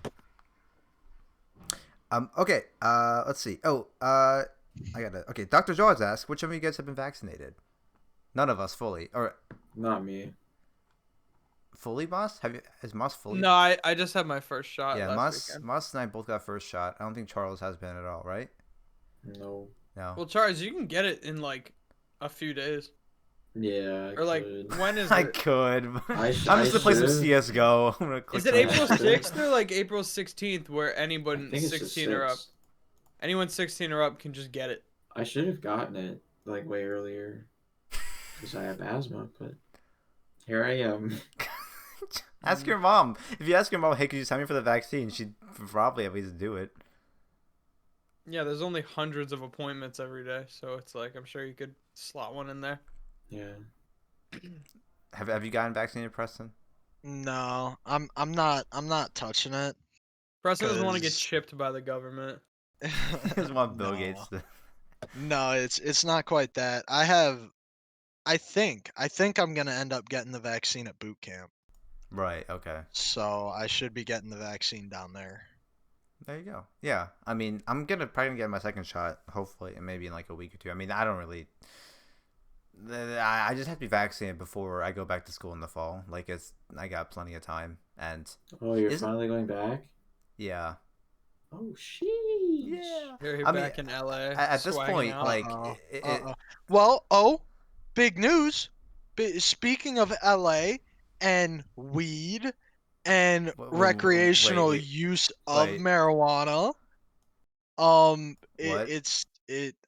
Speaker 1: Okay. Let's see. Okay. Dr. Jaws asks, which of you guys have been vaccinated? None of us fully. Or
Speaker 4: Not me.
Speaker 1: fully, Moss? Is Moss fully?
Speaker 3: No, I just had my first shot
Speaker 1: Yeah,
Speaker 3: last weekend.
Speaker 1: Moss and I both got first shot. I don't think Charles has been at all, right?
Speaker 4: No.
Speaker 1: No.
Speaker 3: Well, Charles, you can get it in like a few days.
Speaker 4: Yeah.
Speaker 3: Or like,
Speaker 4: could.
Speaker 3: when is
Speaker 1: I
Speaker 3: it?
Speaker 1: could.
Speaker 4: I
Speaker 1: I'm just gonna play some
Speaker 4: should've.
Speaker 1: CS:GO. I'm gonna click.
Speaker 3: Is it
Speaker 1: my-
Speaker 3: April
Speaker 4: I should've.
Speaker 3: 6th or like April 16th where
Speaker 4: I
Speaker 3: anyone
Speaker 4: think it's the
Speaker 3: 16 or up,
Speaker 4: 6th.
Speaker 3: anyone 16 or up can just get it?
Speaker 4: I should have gotten it like way earlier because I have asthma, but here I am.
Speaker 1: Ask your mom. If you ask your mom, hey, could you sign me for the vaccine? She'd probably at least do it.
Speaker 3: Yeah, there's only hundreds of appointments every day, so it's like I'm sure you could slot one in there.
Speaker 4: Yeah.
Speaker 1: Have you gotten vaccinated, Preston?
Speaker 2: no, I'm not touching it.
Speaker 3: Preston doesn't want to get
Speaker 2: 'Cause-
Speaker 3: chipped by the government.
Speaker 1: He doesn't want Bill
Speaker 2: No.
Speaker 1: Gates to.
Speaker 2: No, it's not quite that. I think I'm gonna end up getting the vaccine at boot camp.
Speaker 1: Right. Okay.
Speaker 2: So I should be getting the vaccine down there.
Speaker 1: There you go. Yeah. I mean, I'm probably gonna get my second shot, hopefully, and maybe in like a week or two. I mean, I don't really. I just have to be vaccinated before I go back to school in the fall. Like I got plenty of time, and
Speaker 4: Oh, you're
Speaker 1: Isn't-
Speaker 4: finally going back?
Speaker 1: yeah.
Speaker 4: Oh, sheesh.
Speaker 1: Yeah.
Speaker 3: You're
Speaker 1: I mean,
Speaker 3: back in LA.
Speaker 1: At this
Speaker 3: swagging
Speaker 1: point,
Speaker 3: out.
Speaker 1: like,
Speaker 2: Uh-oh. Well, big news. Speaking of LA and weed and recreational
Speaker 1: wait,
Speaker 2: use of
Speaker 1: wait.
Speaker 2: marijuana,
Speaker 1: What?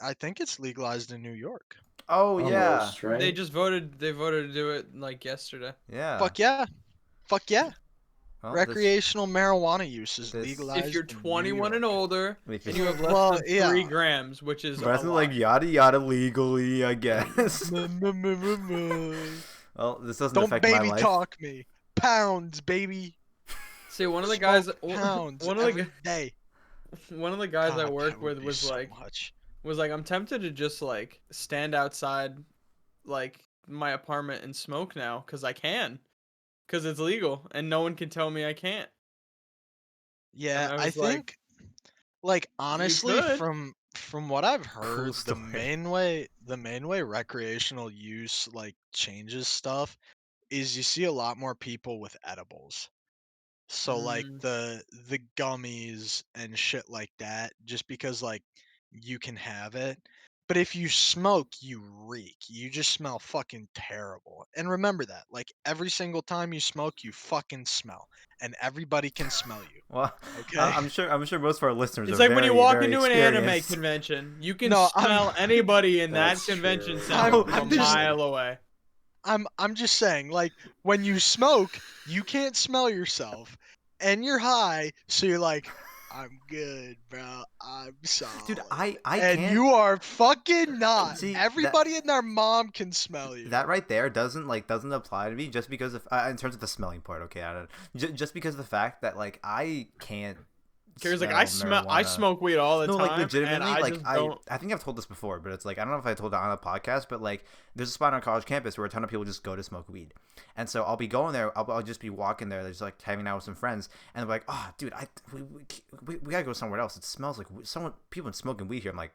Speaker 2: I think it's legalized in New York.
Speaker 1: Oh yeah,
Speaker 4: Almost, right?
Speaker 3: They just voted. They voted to do it like yesterday.
Speaker 1: yeah.
Speaker 2: Fuck yeah.
Speaker 1: Well,
Speaker 2: Recreational marijuana use is
Speaker 1: this-
Speaker 2: legalized.
Speaker 3: If you're
Speaker 2: in New
Speaker 3: 21 and
Speaker 2: York.
Speaker 3: older
Speaker 1: If
Speaker 3: and
Speaker 1: you-
Speaker 3: you have less
Speaker 2: Well,
Speaker 3: than 3 grams, which is a
Speaker 1: Preston's
Speaker 3: lot.
Speaker 1: like yada yada legally, I guess.
Speaker 2: Don't
Speaker 1: Well, this doesn't affect my
Speaker 2: baby
Speaker 1: life.
Speaker 2: talk me. Pounds, baby.
Speaker 3: See, one of the guys,
Speaker 2: Smoke pounds
Speaker 3: one of the
Speaker 2: every day.
Speaker 3: one of the guys I
Speaker 2: God,
Speaker 3: work
Speaker 2: that would
Speaker 3: with
Speaker 2: be
Speaker 3: was
Speaker 2: so
Speaker 3: like,
Speaker 2: much.
Speaker 3: I'm tempted to just like stand outside, like my apartment and smoke now, cause I can, cause it's legal and no one can tell me I can't. And
Speaker 2: Yeah,
Speaker 3: I
Speaker 2: I
Speaker 3: was like,
Speaker 2: think, like,
Speaker 3: you
Speaker 2: honestly,
Speaker 3: could.
Speaker 2: from what I've
Speaker 1: Cool
Speaker 2: heard,
Speaker 1: story.
Speaker 2: the main way recreational use like changes stuff is you see a lot more people with edibles. So like
Speaker 3: Mm.
Speaker 2: the gummies and shit like that, just because like you can have it. But if you smoke, you reek. You just smell fucking terrible. And remember that, like every single time you smoke, you fucking smell, and everybody can smell you.
Speaker 1: Well,
Speaker 2: Okay?
Speaker 1: I'm sure most of our listeners
Speaker 3: It's
Speaker 1: are
Speaker 3: like when you
Speaker 1: very,
Speaker 3: walk
Speaker 1: very
Speaker 3: into an anime
Speaker 1: experienced.
Speaker 3: convention, you can
Speaker 2: No,
Speaker 3: smell anybody in that
Speaker 4: That's
Speaker 3: convention
Speaker 4: true.
Speaker 3: center
Speaker 1: I'm-
Speaker 3: from
Speaker 1: I'm
Speaker 3: a
Speaker 1: just-
Speaker 3: mile away.
Speaker 2: I'm just saying, like when you smoke, you can't smell yourself, and you're high, so you're like, I'm good, bro. I'm solid.
Speaker 1: Dude, I
Speaker 2: And
Speaker 1: can't
Speaker 2: you are fucking not.
Speaker 1: see
Speaker 2: Everybody and their mom can smell you.
Speaker 1: that right there doesn't apply to me just because of in terms of the smelling part. Okay, I don't just because of the fact that like I can't.
Speaker 3: Cary's like,
Speaker 1: smell
Speaker 3: I
Speaker 1: marijuana.
Speaker 3: smoke weed all the
Speaker 1: No,
Speaker 3: time,
Speaker 1: like legitimately,
Speaker 3: and I
Speaker 1: like
Speaker 3: just don't.
Speaker 1: I think I've told this before, but it's like I don't know if I told it on a podcast, but like there's a spot on our college campus where a ton of people just go to smoke weed, and so I'll be going there, I'll just be walking there, just like hanging out with some friends, and they're like, oh, dude, we gotta go somewhere else. It smells like people smoking weed here. I'm like,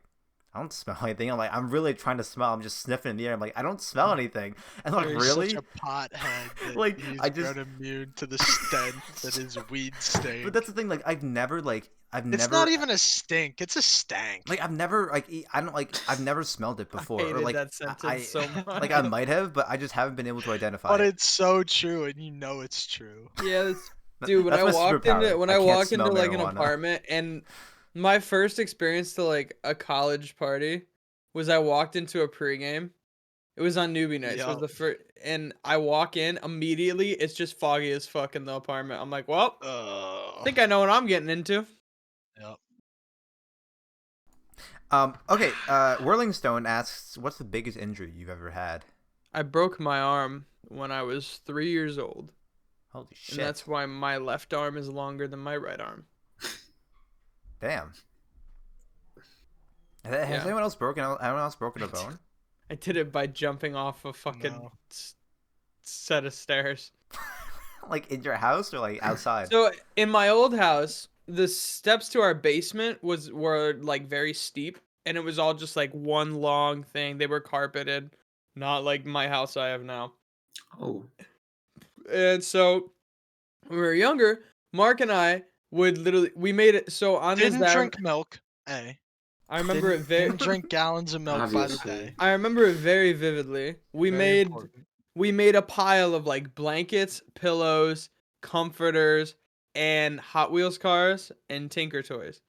Speaker 1: I don't smell anything. I'm like, I'm really trying to smell. I'm just sniffing in the air. I'm like, I don't smell anything. And I'm like,
Speaker 2: He's
Speaker 1: really?
Speaker 2: such a pothead that
Speaker 1: Like,
Speaker 2: he's
Speaker 1: I just-
Speaker 2: grown immune to the stench that is weed stink.
Speaker 1: But that's the thing. Like, I've
Speaker 2: it's
Speaker 1: never
Speaker 2: not even a stink. It's a stank.
Speaker 1: like I've never like I don't like I've never smelled it before.
Speaker 3: I
Speaker 1: Or
Speaker 3: hated
Speaker 1: like
Speaker 3: that sentence
Speaker 1: I
Speaker 3: so much.
Speaker 1: like I might have, but I just haven't been able to identify
Speaker 2: But
Speaker 1: it.
Speaker 2: it's so true, and you know it's true.
Speaker 3: Yeah, dude. When
Speaker 1: That's
Speaker 3: I
Speaker 1: my
Speaker 3: walked
Speaker 1: superpower.
Speaker 3: into when
Speaker 1: I
Speaker 3: I
Speaker 1: can't
Speaker 3: walked
Speaker 1: smell
Speaker 3: into like an
Speaker 1: marijuana.
Speaker 3: apartment, and my first experience to like a college party was I walked into a pregame. It was on newbie night. So it was
Speaker 2: Yup.
Speaker 3: the first, and I walk in immediately. It's just foggy as fuck in the apartment. I'm like, well, I think I know what I'm getting into.
Speaker 2: Yep.
Speaker 1: Okay. Whirling Stone asks, "What's the biggest injury you've ever had?"
Speaker 3: I broke my arm when I was 3 years old,
Speaker 1: Holy shit!
Speaker 3: and that's why my left arm is longer than my right arm.
Speaker 1: Damn. Has
Speaker 3: Yeah.
Speaker 1: anyone else broken a bone?
Speaker 3: I did it by jumping off a fucking
Speaker 2: No.
Speaker 3: set of stairs.
Speaker 1: Like in your house or like outside?
Speaker 3: So in my old house, the steps to our basement were like very steep, and it was all just like one long thing. They were carpeted, not like my house I have now.
Speaker 4: Oh,
Speaker 3: And so when we were younger, Mark and I would literally we made it so on this
Speaker 2: Didn't
Speaker 3: that
Speaker 2: drink milk. A.
Speaker 3: I remember it very
Speaker 2: Didn't drink gallons of milk by the
Speaker 4: Obviously.
Speaker 2: day.
Speaker 3: I remember it very vividly.
Speaker 2: Very important.
Speaker 3: We made a pile of like blankets, pillows, comforters, and Hot Wheels cars and Tinker Toys.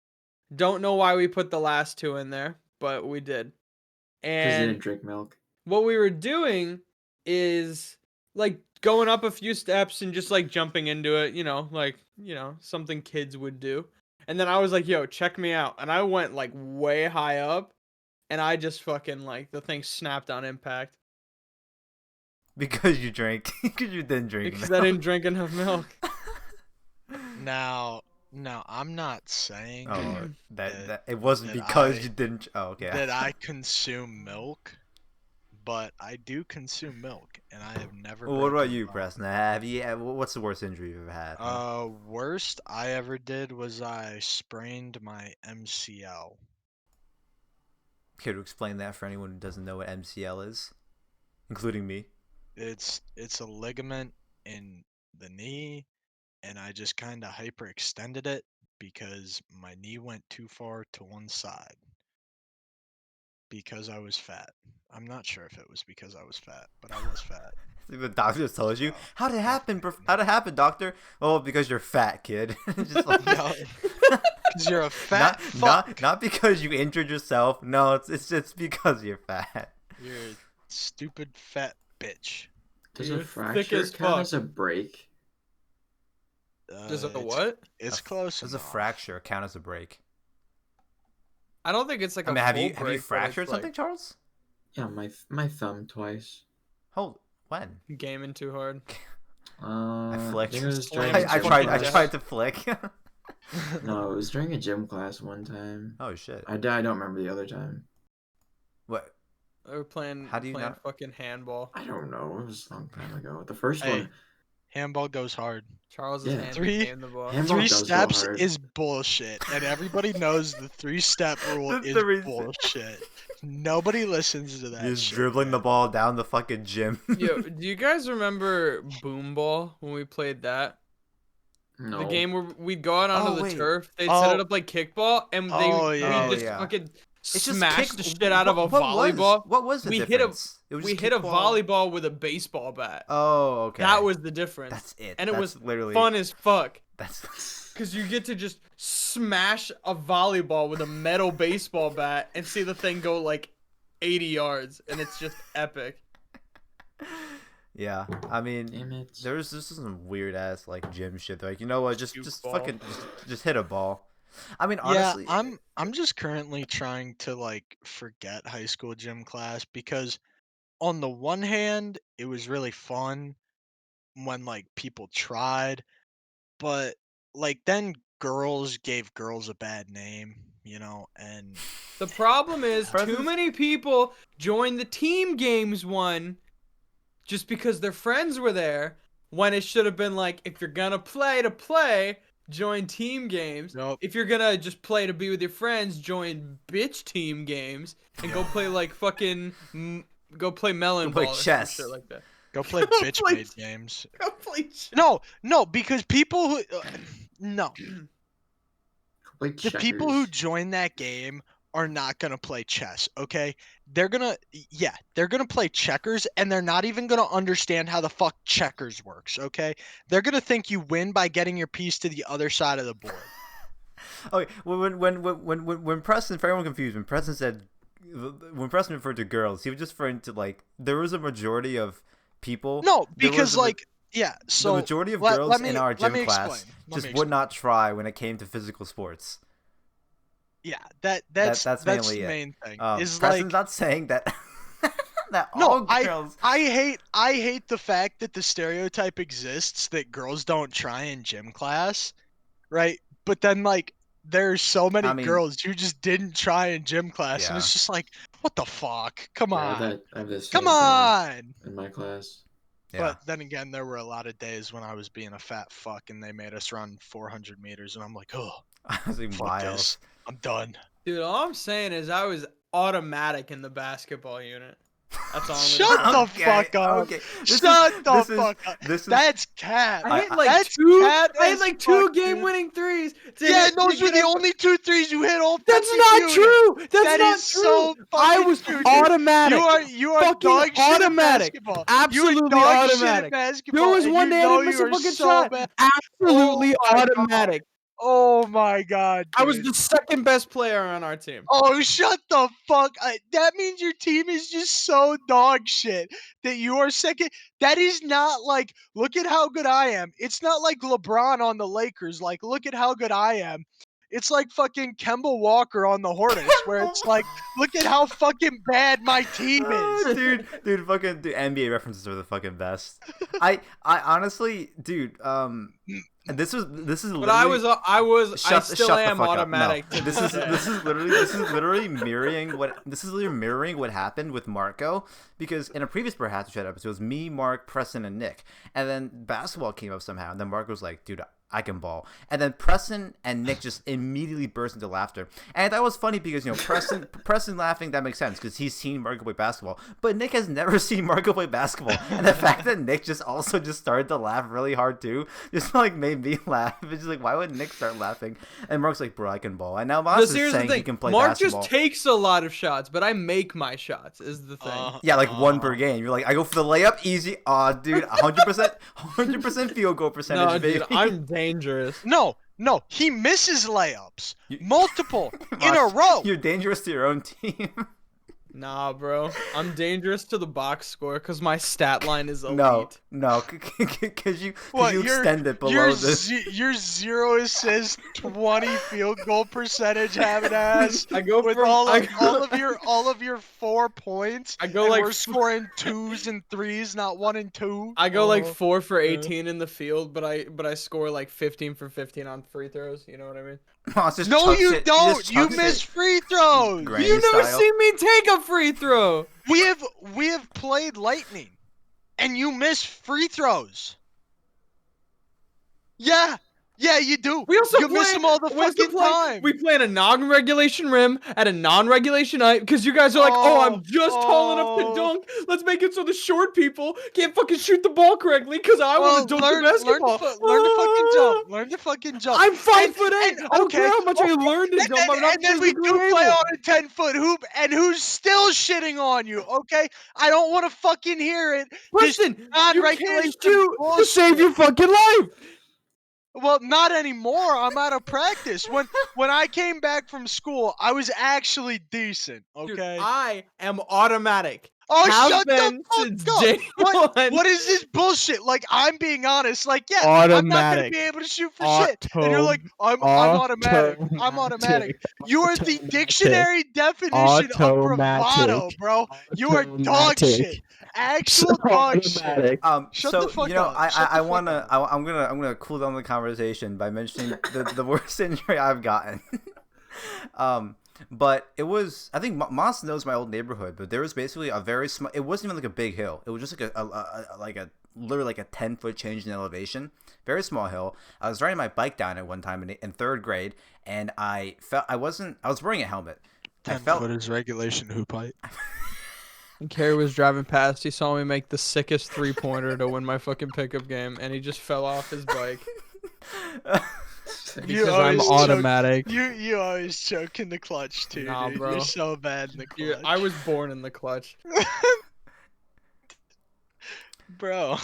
Speaker 3: Don't know why we put the last two in there, but we did.
Speaker 4: because you didn't
Speaker 3: And
Speaker 4: drink milk.
Speaker 3: what we were doing is like going up a few steps and just like jumping into it, something kids would do. And then I was like, yo, check me out. And I went like way high up, and I just fucking like the thing snapped on impact
Speaker 1: Because you drank. Because you didn't drink.
Speaker 3: because
Speaker 1: milk.
Speaker 3: I didn't drink enough milk.
Speaker 2: Now, I'm not saying
Speaker 1: Oh,
Speaker 2: that-
Speaker 1: that it wasn't
Speaker 2: that
Speaker 1: because
Speaker 2: I-
Speaker 1: you didn't. Oh, okay.
Speaker 2: that I consume milk, but I do consume milk, and I have never.
Speaker 1: Well, what about
Speaker 2: broken a
Speaker 1: you,
Speaker 2: bone.
Speaker 1: Preston? Have you? What's the worst injury you've ever had?
Speaker 2: Worst I ever did was I sprained my MCL.
Speaker 1: Care to explain that for anyone who doesn't know what MCL is, including me?
Speaker 2: It's a ligament in the knee, and I just kind of hyperextended it because my knee went too far to one side because I was fat. I'm not sure if it was because I was fat, but I was fat.
Speaker 1: The doctor just told you
Speaker 2: So,
Speaker 1: how'd it happen?
Speaker 2: fucking
Speaker 1: How'd it happen, doctor? Oh, because you're fat, kid. Just like,
Speaker 2: Because you're a fat fuck.
Speaker 1: not because you injured yourself. No, it's just because you're fat.
Speaker 2: You're a stupid fat bitch.
Speaker 4: Does
Speaker 3: You're
Speaker 4: a
Speaker 3: thick
Speaker 4: fracture
Speaker 3: as
Speaker 4: count
Speaker 3: fuck.
Speaker 4: as a break?
Speaker 3: Does it
Speaker 2: It's-
Speaker 3: what?
Speaker 2: It's
Speaker 1: A-
Speaker 2: close
Speaker 1: Does a
Speaker 2: enough.
Speaker 1: fracture count as a break?
Speaker 3: I don't think it's like
Speaker 1: I
Speaker 3: a
Speaker 1: mean, have
Speaker 3: full
Speaker 1: you
Speaker 3: break, but
Speaker 1: fractured
Speaker 3: it's,
Speaker 1: something, Charles?
Speaker 4: Yeah, my thumb twice.
Speaker 1: Hold when?
Speaker 3: like gaming too hard.
Speaker 1: I flicked.
Speaker 4: think it was
Speaker 2: Slam
Speaker 4: during
Speaker 1: I
Speaker 4: gym
Speaker 1: tried. I
Speaker 4: class.
Speaker 1: tried to flick.
Speaker 4: No, it was during a gym class one time.
Speaker 1: Oh shit.
Speaker 4: I don't remember the other time.
Speaker 1: What?
Speaker 3: They were playing
Speaker 1: How do you
Speaker 3: playing
Speaker 1: not-
Speaker 3: fucking handball.
Speaker 4: I don't know. It was a long time ago. The first
Speaker 2: Hey,
Speaker 4: one,
Speaker 2: handball goes hard.
Speaker 3: Charles's
Speaker 4: Yeah.
Speaker 3: hand
Speaker 2: Three-
Speaker 3: became the ball.
Speaker 4: Handball
Speaker 2: Three
Speaker 4: does go
Speaker 2: steps
Speaker 4: hard.
Speaker 2: is bullshit, and everybody knows the 3-step rule
Speaker 1: The
Speaker 2: is
Speaker 1: three-
Speaker 2: bullshit. Nobody listens to that.
Speaker 1: Just
Speaker 2: shit,
Speaker 1: dribbling the
Speaker 2: man.
Speaker 1: ball down the fucking gym.
Speaker 3: Yo, do you guys remember Boom Ball when we played that?
Speaker 4: No.
Speaker 3: The game where we'd go out onto
Speaker 1: Oh,
Speaker 3: the
Speaker 1: wait.
Speaker 3: turf, they'd set it
Speaker 2: Oh.
Speaker 3: up like kickball, and
Speaker 2: Oh,
Speaker 3: we'd
Speaker 2: yeah.
Speaker 3: just
Speaker 1: Oh, yeah.
Speaker 3: fucking
Speaker 1: It's
Speaker 3: smash the shit out of a volleyball.
Speaker 1: What was the
Speaker 3: We hit a-
Speaker 1: difference? It was
Speaker 3: We
Speaker 1: just
Speaker 3: hit a
Speaker 1: kickball.
Speaker 3: volleyball with a baseball bat.
Speaker 1: Oh, okay.
Speaker 3: That was the difference.
Speaker 1: That's it.
Speaker 3: And it
Speaker 1: That's
Speaker 3: was
Speaker 1: literally
Speaker 3: fun as fuck.
Speaker 1: That's
Speaker 3: Because you get to just smash a volleyball with a metal baseball bat and see the thing go like 80 yards, and it's just epic.
Speaker 1: yeah. I mean,
Speaker 4: Damn it.
Speaker 1: there's just some weird ass like gym shit. Like, you know what? Just
Speaker 3: Goofball.
Speaker 1: fucking just hit a ball. I mean, honestly,
Speaker 2: Yeah, I'm just currently trying to like forget high school gym class because on the one hand, it was really fun when like people tried, but like then girls gave girls a bad name, and
Speaker 3: The problem is too
Speaker 1: Presents-
Speaker 3: many people joined the team games one just because their friends were there, when it should have been like, if you're gonna play to play, join team games.
Speaker 2: Nope.
Speaker 3: If you're gonna just play to be with your friends, join bitch team games and go play like fucking go play melon
Speaker 1: Go play
Speaker 3: ball or some
Speaker 1: chess.
Speaker 3: shit like that.
Speaker 2: go play
Speaker 3: Go
Speaker 2: bitch
Speaker 3: play-
Speaker 2: made games.
Speaker 3: Go play chess.
Speaker 2: No, because people who no,
Speaker 4: Like
Speaker 2: the people who
Speaker 4: checkers.
Speaker 2: join that game are not gonna play chess, okay? They're gonna play checkers, and they're not even gonna understand how the fuck checkers works, okay? They're gonna think you win by getting your piece to the other side of the board.
Speaker 1: okay. When Preston, for everyone confused, when Preston said, when Preston referred to girls, he was just referring to like there was a majority of people.
Speaker 2: No,
Speaker 1: there
Speaker 2: because
Speaker 1: was a ma-
Speaker 2: like yeah, so
Speaker 1: the majority of
Speaker 2: let-
Speaker 1: girls
Speaker 2: let me-
Speaker 1: in our
Speaker 2: let
Speaker 1: gym
Speaker 2: me
Speaker 1: class
Speaker 2: explain. Let
Speaker 1: just
Speaker 2: me
Speaker 1: would
Speaker 2: explain.
Speaker 1: not try when it came to physical sports.
Speaker 2: Yeah, that's
Speaker 1: mainly
Speaker 2: the
Speaker 1: it.
Speaker 2: main thing. Is
Speaker 1: Preston's
Speaker 2: like
Speaker 1: not saying that. That
Speaker 2: No,
Speaker 1: all girls.
Speaker 2: I hate the fact that the stereotype exists that girls don't try in gym class, right? But then like there's so many
Speaker 1: I mean-
Speaker 2: girls who just didn't try in gym class, and
Speaker 1: Yeah.
Speaker 2: it's just like, what the fuck? Come
Speaker 4: Yeah,
Speaker 2: on,
Speaker 4: I have this
Speaker 2: come
Speaker 4: same thing
Speaker 2: on.
Speaker 4: in my class.
Speaker 1: Yeah.
Speaker 2: But then again, there were a lot of days when I was being a fat fuck, and they made us run 400 meters, and I'm like, oh,
Speaker 1: I was like,
Speaker 2: fuck
Speaker 1: wild.
Speaker 2: this, I'm done.
Speaker 3: Dude, all I'm saying is I was automatic in the basketball unit. That's all I'm
Speaker 2: Shut
Speaker 3: gonna
Speaker 2: the
Speaker 1: Okay,
Speaker 2: fuck up.
Speaker 1: okay. This
Speaker 2: Shut
Speaker 1: is-
Speaker 2: the
Speaker 1: this is-
Speaker 2: fuck up.
Speaker 1: This is
Speaker 2: That's cat.
Speaker 3: I hit
Speaker 1: I-
Speaker 3: like
Speaker 2: That's
Speaker 3: two.
Speaker 2: cat
Speaker 3: I hit
Speaker 2: as
Speaker 3: like two
Speaker 2: fuck, dude.
Speaker 3: game-winning threes. to
Speaker 2: Yeah,
Speaker 3: hit- to
Speaker 2: those were
Speaker 3: get
Speaker 2: the
Speaker 3: up-
Speaker 2: only 2 threes you hit all
Speaker 5: That's
Speaker 2: fucking
Speaker 5: not
Speaker 2: unit.
Speaker 5: true. That's
Speaker 2: That
Speaker 5: not
Speaker 2: is
Speaker 5: true.
Speaker 2: so
Speaker 5: I
Speaker 2: fucking
Speaker 5: was
Speaker 2: true, dude.
Speaker 5: automatic.
Speaker 2: You are
Speaker 5: Fucking
Speaker 2: dog shit at
Speaker 5: automatic.
Speaker 2: basketball.
Speaker 5: Absolutely
Speaker 2: you are dog shit
Speaker 5: automatic.
Speaker 2: at basketball.
Speaker 5: There was
Speaker 2: and
Speaker 5: one
Speaker 2: you
Speaker 5: day I
Speaker 2: know
Speaker 5: didn't miss
Speaker 2: you
Speaker 5: a
Speaker 2: are
Speaker 5: fucking
Speaker 2: so
Speaker 5: shot.
Speaker 2: bad.
Speaker 5: Absolutely
Speaker 2: Oh my God.
Speaker 5: automatic.
Speaker 2: Oh my god, dude.
Speaker 5: I was the
Speaker 3: Second best player on our team.
Speaker 2: Oh, shut the fuck! That means your team is just so dog shit that you are second. That is not like, look at how good I am. It's not like LeBron on the Lakers. Like, look at how good I am. It's like fucking Kemba Walker on the Hornets, where it's like, look at how fucking bad my team
Speaker 1: Oh,
Speaker 2: is.
Speaker 1: dude, NBA references are the fucking best. I honestly, dude, this is literally.
Speaker 3: But I still
Speaker 1: shut the
Speaker 3: am
Speaker 1: fuck up.
Speaker 3: automatic.
Speaker 1: No.
Speaker 3: to
Speaker 1: This
Speaker 3: this
Speaker 1: is
Speaker 3: day.
Speaker 1: literally mirroring what happened with Marco, because in a previous Bruhaps episode it was me, Marc, Preston, and Nick, and then basketball came up somehow, and then Marco was like, dude, I can ball. And then Preston and Nick just immediately burst into laughter. And that was funny because, Preston laughing, that makes sense because he's seen Marco play basketball. But Nick has never seen Marco play basketball. And the fact that Nick just also just started to laugh really hard too, just like made me laugh. It's just like, why would Nick start laughing? And Mark's like, bro, I can ball. And now
Speaker 3: But
Speaker 1: Moss is
Speaker 3: here's the
Speaker 1: saying he
Speaker 3: thing.
Speaker 1: can play
Speaker 3: Marc
Speaker 1: basketball.
Speaker 3: just takes a lot of shots, but I make my shots. Is the thing.
Speaker 1: Yeah, like one per game. You're like, I go for the layup, easy. Aw, dude, 100% field goal percentage,
Speaker 3: No,
Speaker 1: baby.
Speaker 3: dude, I'm dangerous.
Speaker 2: No, he misses layups.
Speaker 1: You-
Speaker 2: Multiple in a
Speaker 1: Moss,
Speaker 2: row.
Speaker 1: You're dangerous to your own team.
Speaker 3: Nah, bro. I'm dangerous to the box score because my stat line is elite.
Speaker 1: No, because you
Speaker 2: What,
Speaker 1: extend it below
Speaker 2: Your
Speaker 1: this.
Speaker 2: your 0 assist, 20 field goal percentage having ass.
Speaker 3: I go
Speaker 2: with
Speaker 3: from-
Speaker 2: all
Speaker 3: I
Speaker 2: of
Speaker 3: go-
Speaker 2: all of your 4 points.
Speaker 3: I go
Speaker 2: and
Speaker 3: like
Speaker 2: we're
Speaker 3: f-
Speaker 2: scoring 2s and 3s, not 1 and 2.
Speaker 3: I go like
Speaker 2: Oh.
Speaker 3: 4 for 18 in the field, but I score like 15 for 15 on free throws. You know what I mean?
Speaker 1: Moss just
Speaker 2: No,
Speaker 1: chucks
Speaker 2: you
Speaker 1: it-
Speaker 2: don't.
Speaker 1: just
Speaker 2: You
Speaker 1: chucks
Speaker 2: miss
Speaker 1: it.
Speaker 2: free throws.
Speaker 1: Granny
Speaker 3: You've never
Speaker 1: style.
Speaker 3: seen me take a free throw.
Speaker 2: We have played Lightning, and you miss free throws. Yeah, you do.
Speaker 3: We also
Speaker 2: you miss them all the
Speaker 3: we also
Speaker 2: fucking time.
Speaker 3: We play in a non-regulation rim at a non-regulation height because you guys are like, oh, I'm just tall enough to
Speaker 2: oh.
Speaker 3: dunk. Let's make it so the short people can't fucking shoot the ball correctly because I want to dunk the basketball.
Speaker 2: Learn to fucking jump. Learn to fucking jump.
Speaker 3: I'm 5'8".
Speaker 2: and-
Speaker 3: I don't care how much I learned to
Speaker 2: And
Speaker 3: jump. I'm not
Speaker 2: then we
Speaker 3: physically
Speaker 2: do play
Speaker 3: able.
Speaker 2: on a 10-foot hoop, and who's still shitting on you? Okay, I don't want to fucking hear it. This
Speaker 3: Preston, you
Speaker 2: non-regulation
Speaker 3: can't shoot to
Speaker 2: bullshit.
Speaker 3: save your fucking life.
Speaker 2: Well, not anymore. I'm out of practice. When I came back from school, I was actually decent.
Speaker 3: Dude,
Speaker 2: Okay.
Speaker 3: I am automatic.
Speaker 2: Oh,
Speaker 3: Have
Speaker 2: shut the
Speaker 3: been
Speaker 2: fuck
Speaker 3: since
Speaker 2: up!
Speaker 3: day one.
Speaker 2: What is this bullshit? Like, I'm being honest. Like, yeah, I'm not gonna
Speaker 5: Automatic.
Speaker 2: be able to shoot for shit. And you're like, I'm automatic. I'm automatic. You are the dictionary definition of bravado, bro. You are dog shit. Actual dog shit. Shut
Speaker 1: So
Speaker 2: the fuck
Speaker 1: you know,
Speaker 2: up. Shut the
Speaker 1: I
Speaker 2: fuck
Speaker 1: wanna,
Speaker 2: up.
Speaker 1: I'm gonna cool down the conversation by mentioning the worst injury I've gotten. But it was, I think Moss knows my old neighborhood, but there was basically a very small. It wasn't even like a big hill. It was just like a literally like a 10-foot change in elevation. Very small hill. I was riding my bike down it one time in 3rd grade, and I was wearing a helmet.
Speaker 2: 10-foot is regulation hoop height.
Speaker 3: And Cary was driving past. He saw me make the sickest 3-pointer to win my fucking pickup game, and he just fell off his bike. Because I'm automatic.
Speaker 2: You always choke in the clutch too,
Speaker 3: Nah,
Speaker 2: dude.
Speaker 3: bro.
Speaker 2: You're so bad in the clutch.
Speaker 3: Dude, I was born in the clutch.
Speaker 2: Bro,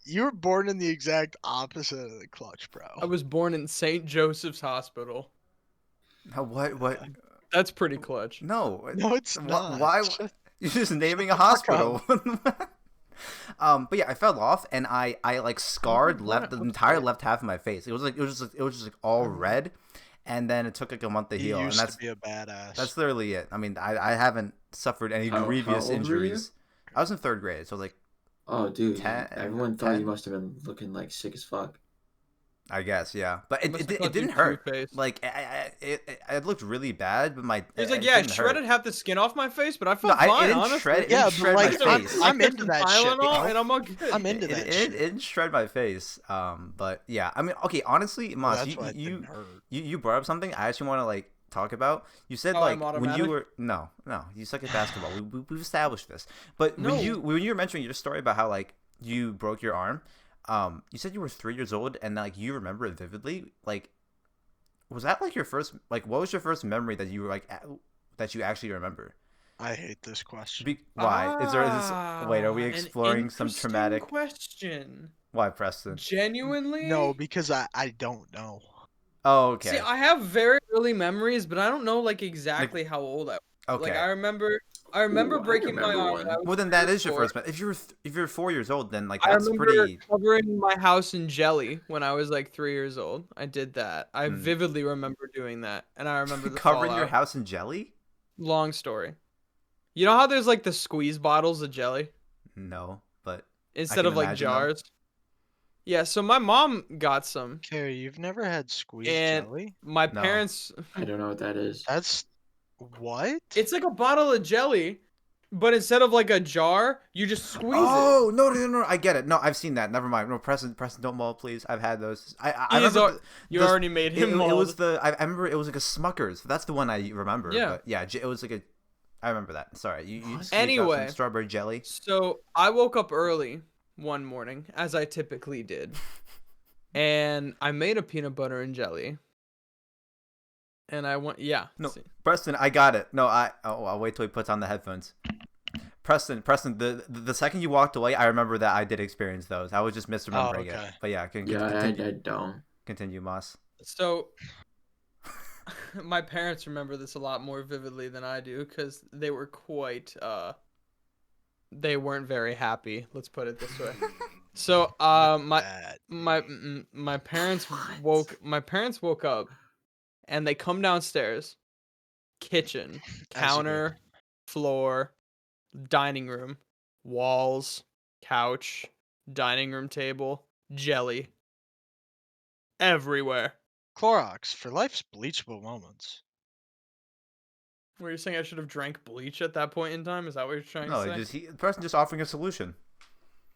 Speaker 2: you were born in the exact opposite of the clutch, bro.
Speaker 3: I was born in St. Joseph's Hospital.
Speaker 1: What?
Speaker 3: That's pretty clutch.
Speaker 1: No.
Speaker 2: No, it's not.
Speaker 1: Why? You're just naming a hospital. But yeah, I fell off and I like scarred the entire left half of my face. It was just like all red, and then it took like a month to heal.
Speaker 2: You
Speaker 1: And
Speaker 2: used
Speaker 1: that's
Speaker 2: to be a badass.
Speaker 1: that's literally it. I mean, I haven't suffered any
Speaker 4: How
Speaker 1: grievous
Speaker 4: old were you?
Speaker 1: injuries. I was in 3rd grade, so like
Speaker 4: Oh, dude.
Speaker 1: 10,
Speaker 4: Everyone thought
Speaker 1: 10.
Speaker 4: you must have been looking like sick as fuck.
Speaker 1: I guess, yeah. But it
Speaker 3: Must have
Speaker 1: it
Speaker 3: called you
Speaker 1: didn't hurt.
Speaker 3: Two-Face.
Speaker 1: Like it looked really bad, but
Speaker 3: He's
Speaker 1: it
Speaker 3: like, yeah, it
Speaker 1: didn't
Speaker 3: shredded
Speaker 1: hurt.
Speaker 3: half the skin off my face, but I
Speaker 1: No,
Speaker 3: felt fine,
Speaker 1: it didn't
Speaker 3: honestly.
Speaker 1: shred. It
Speaker 2: Yeah,
Speaker 1: didn't
Speaker 2: but,
Speaker 1: shred
Speaker 2: like,
Speaker 1: my face.
Speaker 2: I'm
Speaker 3: took
Speaker 2: into
Speaker 3: some
Speaker 2: that shit,
Speaker 3: Tylenol,
Speaker 2: bro.
Speaker 3: and I'm all good.
Speaker 2: I'm into that shit.
Speaker 1: It didn't shred my face. But yeah, I mean, okay, honestly, Moss,
Speaker 2: That's why it didn't hurt.
Speaker 1: you brought up something I actually want to like talk about. You said
Speaker 3: Oh,
Speaker 1: like
Speaker 3: I'm
Speaker 1: when
Speaker 3: automatic?
Speaker 1: you were no, you suck at basketball. We've established this. But
Speaker 3: No.
Speaker 1: when you were mentioning your story about how like you broke your arm, you said you were 3 years old and like you remember it vividly. Like, was that like your first like what was your first memory that you were like that you actually remember?
Speaker 2: I hate this question.
Speaker 1: Why is this? Wait, are we
Speaker 3: an
Speaker 1: exploring some
Speaker 3: interesting
Speaker 1: traumatic?
Speaker 3: question?
Speaker 1: Why, Preston?
Speaker 3: Genuinely?
Speaker 2: No, because I don't know.
Speaker 1: Oh, okay.
Speaker 3: See, I have very early memories, but I don't know like exactly how old I was.
Speaker 1: Okay.
Speaker 3: Like I remember
Speaker 4: Ooh, I
Speaker 3: breaking my
Speaker 4: remember
Speaker 3: arm.
Speaker 4: one.
Speaker 3: when I was
Speaker 1: Well, then
Speaker 3: 3
Speaker 1: that
Speaker 3: or
Speaker 1: is your
Speaker 3: 4.
Speaker 1: first. If you're 4 years old, then like
Speaker 3: I
Speaker 1: that's
Speaker 3: remember
Speaker 1: pretty.
Speaker 3: covering my house in jelly when I was like 3 years old. I did that. I
Speaker 1: Hmm.
Speaker 3: vividly remember doing that, and I remember the
Speaker 1: Covering your
Speaker 3: fallout.
Speaker 1: house in jelly?
Speaker 3: Long story. You know how there's like the squeeze bottles of jelly
Speaker 1: No, but
Speaker 3: instead
Speaker 1: can
Speaker 3: of like
Speaker 1: imagine them.
Speaker 3: jars? Yeah, so my mom got some.
Speaker 2: Cary, you've never had squeezed
Speaker 3: And-
Speaker 2: jelly?
Speaker 3: My
Speaker 1: No.
Speaker 3: parents
Speaker 4: I don't know what that is.
Speaker 2: That's what?
Speaker 3: It's like a bottle of jelly, but instead of like a jar, you just squeeze
Speaker 1: Oh no! I get it. No, I've seen that. Never mind. No, Preston, don't mull, please. I've had those. I
Speaker 3: He is
Speaker 1: remember.
Speaker 3: You
Speaker 1: the-
Speaker 3: already made him
Speaker 1: It
Speaker 3: mold.
Speaker 1: was the. I remember it was like a Smuckers. That's the one I remember.
Speaker 3: Yeah.
Speaker 1: But yeah, it was like a. I remember that. Sorry, you squeezed out some
Speaker 3: Anyway.
Speaker 1: strawberry jelly.
Speaker 3: So I woke up early one morning, as I typically did, and I made a peanut butter and jelly. And I went, yeah.
Speaker 1: No,
Speaker 3: see.
Speaker 1: Preston, I got it. No, I'll wait till he puts on the headphones. Preston, the second you walked away, I remember that I did experience those. I was just misremembering
Speaker 2: okay.
Speaker 1: it. But yeah,
Speaker 4: Yeah,
Speaker 1: continue,
Speaker 4: I don't.
Speaker 1: continue, Moss.
Speaker 3: So my parents remember this a lot more vividly than I do because they were quite they weren't very happy. Let's put it this way. So my parents woke up and they come downstairs, kitchen,
Speaker 2: As you do.
Speaker 3: counter, floor, dining room, walls, couch, dining room table, jelly everywhere.
Speaker 2: Clorox for life's bleachable moments.
Speaker 3: Were you saying I should have drank bleach at that point in time? Is that what you're trying
Speaker 1: No,
Speaker 3: to say?
Speaker 1: the person just offering a solution.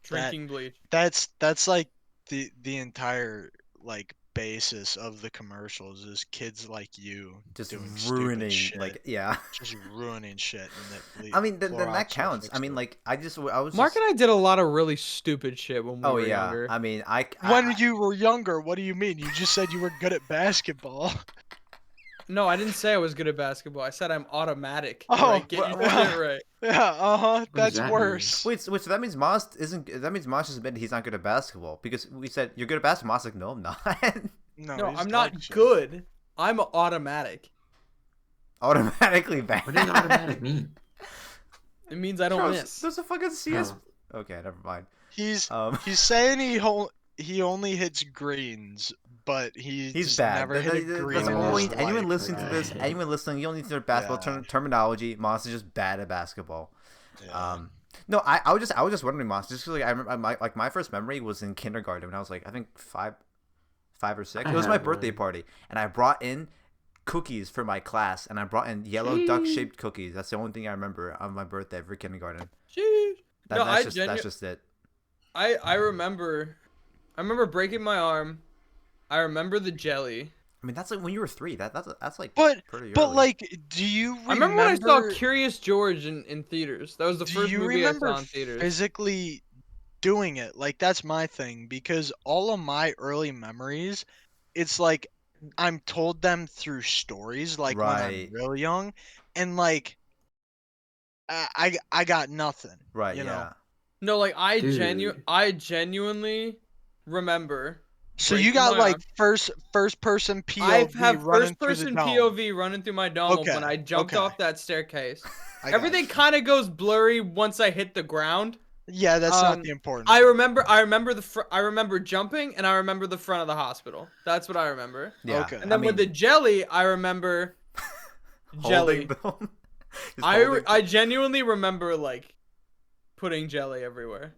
Speaker 3: Drinking bleach.
Speaker 2: That's like the entire like basis of the commercials is kids like you
Speaker 1: Just
Speaker 2: doing
Speaker 1: ruining,
Speaker 2: stupid shit.
Speaker 1: like, yeah.
Speaker 2: Just ruining shit. And that
Speaker 1: I mean, then
Speaker 2: Clorox
Speaker 1: that
Speaker 2: will
Speaker 1: counts.
Speaker 2: fix
Speaker 1: I mean,
Speaker 2: it.
Speaker 1: like, I was
Speaker 3: Mark
Speaker 1: just...
Speaker 3: and I did a lot of really stupid shit when we
Speaker 1: Oh
Speaker 3: were
Speaker 1: yeah.
Speaker 3: younger.
Speaker 1: I mean, I
Speaker 2: When you were younger, what do you mean? You just said you were good at basketball.
Speaker 3: No, I didn't say I was good at basketball. I said I'm automatic.
Speaker 2: Oh,
Speaker 3: Right? Get your shit right.
Speaker 2: Yeah,
Speaker 4: does
Speaker 2: that's
Speaker 4: that mean?
Speaker 2: worse.
Speaker 1: wait, so that means Moss just admitted he's not good at basketball because we said you're good at basketball. Moss like, no, I'm not.
Speaker 3: No,
Speaker 2: he's
Speaker 3: I'm not
Speaker 2: dog shit.
Speaker 3: good. I'm automatic.
Speaker 1: Automatically bad.
Speaker 4: What does automatic mean?
Speaker 3: It means I don't
Speaker 1: Charles,
Speaker 3: miss.
Speaker 1: There's a fucking CS.
Speaker 4: Oh.
Speaker 1: Okay, never mind.
Speaker 2: He's saying he only hits greens, but he's
Speaker 1: He's bad.
Speaker 2: never hit a green.
Speaker 1: That's the
Speaker 2: in his
Speaker 1: point. Anyone
Speaker 2: life.
Speaker 1: listening to this,
Speaker 4: Okay.
Speaker 1: anyone listening, you don't need to learn basketball
Speaker 2: Yeah.
Speaker 1: terminology. Moss is just bad at basketball.
Speaker 2: Yeah.
Speaker 1: No, I was just wondering, Moss. Just 'cause, like I remember, my first memory was in kindergarten when I was like, I think five or six. It was my
Speaker 4: have
Speaker 1: birthday
Speaker 4: one.
Speaker 1: party, and I brought in cookies for my class, and I brought in yellow duck shaped cookies. That's the only thing I remember on my birthday for kindergarten.
Speaker 3: Sheesh. No,
Speaker 1: That's just it.
Speaker 3: I remember breaking my arm. I remember the jelly.
Speaker 1: I mean, that's like when you were 3. That's like
Speaker 2: But
Speaker 1: pretty
Speaker 2: but
Speaker 1: early.
Speaker 2: like, do you remember?
Speaker 3: I remember when I saw Curious George in theaters. That was the
Speaker 2: do
Speaker 3: first
Speaker 2: you
Speaker 3: movie I
Speaker 2: remember
Speaker 3: saw in theaters.
Speaker 2: physically doing it? Like that's my thing because all of my early memories, it's like I'm told them through stories, like when I'm
Speaker 1: Right.
Speaker 2: real young, and like I got nothing.
Speaker 1: Right.
Speaker 2: You know?
Speaker 1: Yeah.
Speaker 3: No, like I
Speaker 4: Dude.
Speaker 3: genuinely remember.
Speaker 2: So you
Speaker 3: breaking
Speaker 2: got
Speaker 3: my
Speaker 2: like
Speaker 3: arm.
Speaker 2: first person
Speaker 3: I
Speaker 2: POV
Speaker 3: have
Speaker 2: running
Speaker 3: first
Speaker 2: through the
Speaker 3: person
Speaker 2: dome.
Speaker 3: POV running through my dome
Speaker 2: Okay,
Speaker 3: when I jumped
Speaker 2: okay.
Speaker 3: off that staircase.
Speaker 2: I got
Speaker 3: Everything
Speaker 2: you.
Speaker 3: kind of goes blurry once I hit the ground.
Speaker 2: Yeah, that's not
Speaker 3: Um,
Speaker 2: the important.
Speaker 3: I
Speaker 2: part.
Speaker 3: remember I remember jumping and I remember the front of the hospital. That's what I remember.
Speaker 1: Yeah.
Speaker 2: Okay.
Speaker 3: And then with the jelly, I remember jelly.
Speaker 1: holding them. Just holding
Speaker 3: I genuinely remember like putting jelly everywhere.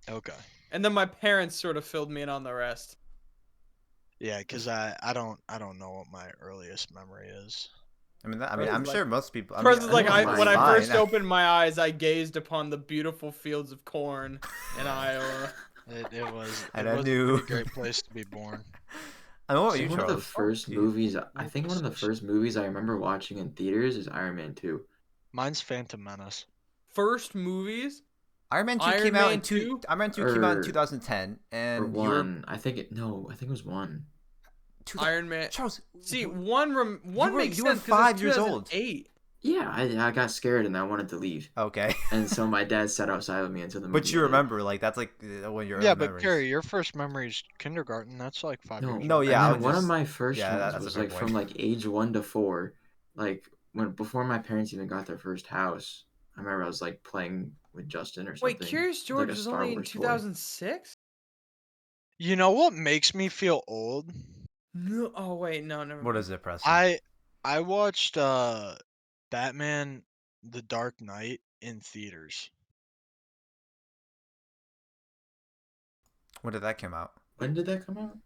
Speaker 2: Okay.
Speaker 3: And then my parents sort of filled me in on the rest.
Speaker 2: Yeah, because I don't know what my earliest memory is.
Speaker 1: I mean, I'm
Speaker 3: Preston's
Speaker 1: sure most people. I
Speaker 3: Preston's
Speaker 1: mean,
Speaker 3: like
Speaker 4: I know
Speaker 3: when I
Speaker 4: mine.
Speaker 3: first opened my eyes, I gazed upon the beautiful fields of corn in Iowa.
Speaker 2: It was
Speaker 1: And
Speaker 2: it
Speaker 1: I
Speaker 2: was
Speaker 1: knew.
Speaker 2: a pretty great place to be born.
Speaker 1: I know what
Speaker 4: So
Speaker 1: you,
Speaker 4: one of
Speaker 1: Charles.
Speaker 4: the first
Speaker 1: You-
Speaker 4: movies, I think one of the first movies I remember watching in theaters is Iron Man 2.
Speaker 2: Mine's Phantom Menace.
Speaker 3: First movies?
Speaker 1: Iron Man 2
Speaker 3: Iron
Speaker 1: came out
Speaker 3: Man
Speaker 1: in
Speaker 3: 2?
Speaker 1: Iron Man 2 came out in
Speaker 4: Or-
Speaker 1: 2010,
Speaker 4: Or
Speaker 1: and you were
Speaker 4: one. I think it was one.
Speaker 3: Iron Man.
Speaker 1: Charles.
Speaker 3: See,
Speaker 1: you-
Speaker 3: one
Speaker 1: were-
Speaker 3: makes
Speaker 1: you were
Speaker 3: sense 'cause it's
Speaker 1: 5 years old.
Speaker 3: 2008.
Speaker 4: Yeah, I got scared and I wanted to leave.
Speaker 1: Okay.
Speaker 4: And so my dad sat outside with me until the movie
Speaker 1: But you
Speaker 4: ended.
Speaker 1: remember, like, that's like one of your
Speaker 2: Yeah,
Speaker 1: early
Speaker 2: but
Speaker 1: memories.
Speaker 2: Carrie, your first memory's kindergarten. That's like 5 years.
Speaker 1: No,
Speaker 2: ago.
Speaker 1: yeah, I
Speaker 4: And
Speaker 1: would
Speaker 4: then one of
Speaker 1: just-
Speaker 4: my first
Speaker 1: yeah,
Speaker 4: ones
Speaker 1: that's a
Speaker 4: was
Speaker 1: fair
Speaker 4: like
Speaker 1: point.
Speaker 4: from like age 1 to 4, like before my parents even got their first house. I remember I was like playing with Justin or something.
Speaker 3: Wait, Curious
Speaker 4: It was like
Speaker 3: George
Speaker 4: a
Speaker 3: was
Speaker 4: Star
Speaker 3: only in
Speaker 4: Wars toy.
Speaker 3: 2006?
Speaker 2: You know what makes me feel old?
Speaker 3: No. Oh wait, no, never.
Speaker 1: What
Speaker 3: mind.
Speaker 1: is it, Preston?
Speaker 2: I watched Batman The Dark Knight in theaters.
Speaker 1: When did that come out?
Speaker 4: When did that come out?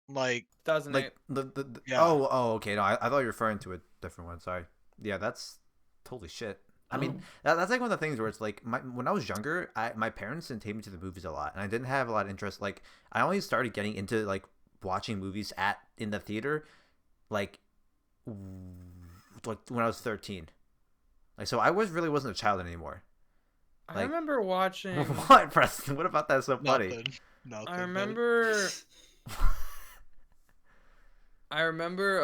Speaker 2: Like
Speaker 3: 2008.
Speaker 1: Like the
Speaker 2: Yeah.
Speaker 1: oh okay, no, I thought you were referring to a different one. Sorry. Yeah, that's totally shit. I mean, that's like one of the things where it's like when I was younger, my parents didn't take me to the movies a lot, and I didn't have a lot of interest. Like I only started getting into like watching movies in the theater, like when I was 13. Like so, I really wasn't a child anymore.
Speaker 3: I
Speaker 1: like-
Speaker 3: remember watching.
Speaker 1: What, Preston? What about that so funny?
Speaker 2: nothing.
Speaker 3: I
Speaker 2: buddy.
Speaker 3: remember. I remember.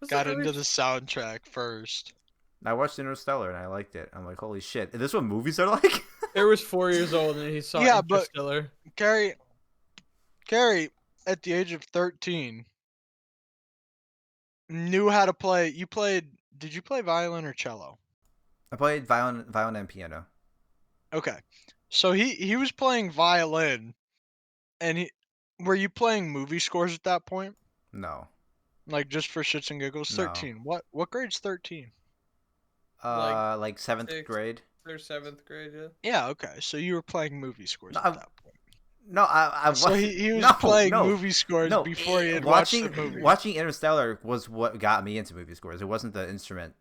Speaker 3: what's
Speaker 2: Got
Speaker 3: that
Speaker 2: into
Speaker 3: really-
Speaker 2: the soundtrack first.
Speaker 1: I watched Interstellar and I liked it. I'm like, holy shit! Is this what movies are like?
Speaker 3: It was 4 years old and he saw
Speaker 2: Yeah, but-
Speaker 3: Interstellar.
Speaker 2: Carrie, at the age of 13, knew how to play. Did you play violin or cello?
Speaker 1: I played violin and piano.
Speaker 2: Okay. So he was playing violin, and were you playing movie scores at that point?
Speaker 1: No.
Speaker 2: Like just for shits and giggles?
Speaker 1: No.
Speaker 2: 13. What grade's 13?
Speaker 1: Like 7th
Speaker 3: sixth.
Speaker 1: grade.
Speaker 3: Or 7th grade, yeah.
Speaker 2: Yeah, okay. So you were playing movie scores
Speaker 1: No,
Speaker 2: at that point.
Speaker 1: No, I
Speaker 2: So
Speaker 1: wasn't.
Speaker 2: he was
Speaker 1: No,
Speaker 2: playing
Speaker 1: no,
Speaker 2: movie scores
Speaker 1: no.
Speaker 2: before he had
Speaker 1: watching
Speaker 2: watched the movie.
Speaker 1: watching Interstellar was what got me into movie scores. It wasn't the instrument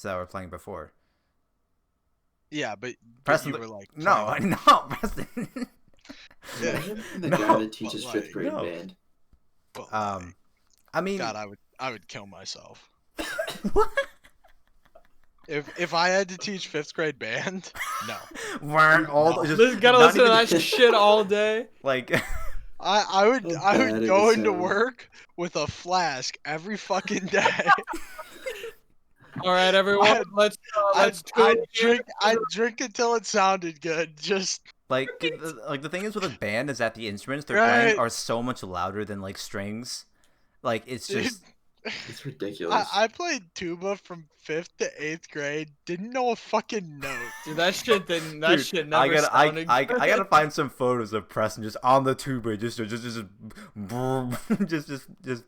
Speaker 1: that we were playing before.
Speaker 2: Yeah, but
Speaker 1: Preston,
Speaker 2: you were like
Speaker 1: no,
Speaker 2: playing-
Speaker 1: no, Preston.
Speaker 4: Imagine the
Speaker 1: No,
Speaker 4: guy that teaches
Speaker 2: but,
Speaker 4: 5th
Speaker 2: like,
Speaker 4: grade
Speaker 1: no.
Speaker 4: band.
Speaker 2: but,
Speaker 1: I mean,
Speaker 2: God, I would kill myself.
Speaker 1: what?
Speaker 2: If I had to teach 5th grade band, no.
Speaker 1: Weren't all
Speaker 2: No.
Speaker 1: just
Speaker 3: Gotta
Speaker 1: not
Speaker 3: listen to
Speaker 1: even-
Speaker 3: that shit all day.
Speaker 1: like
Speaker 2: I would
Speaker 4: How bad it
Speaker 2: go
Speaker 4: would
Speaker 2: into
Speaker 4: sound.
Speaker 2: work with a flask every fucking day.
Speaker 3: All right, everyone,
Speaker 2: I'd-
Speaker 3: let's
Speaker 2: I'd
Speaker 3: tune in.
Speaker 2: drink until it sounded good. Just
Speaker 1: like the thing is with a band is that the instruments they're
Speaker 2: Right.
Speaker 1: playing are so much louder than like strings. Like it's
Speaker 2: Dude.
Speaker 1: just
Speaker 4: It's ridiculous.
Speaker 2: I played tuba from 5th to 8th grade. Didn't know a fucking note.
Speaker 3: Dude, that shit didn't. That
Speaker 1: Dude,
Speaker 3: shit never sounded
Speaker 1: I
Speaker 3: good.
Speaker 1: gotta find some photos of Preston just on the tuba, just playing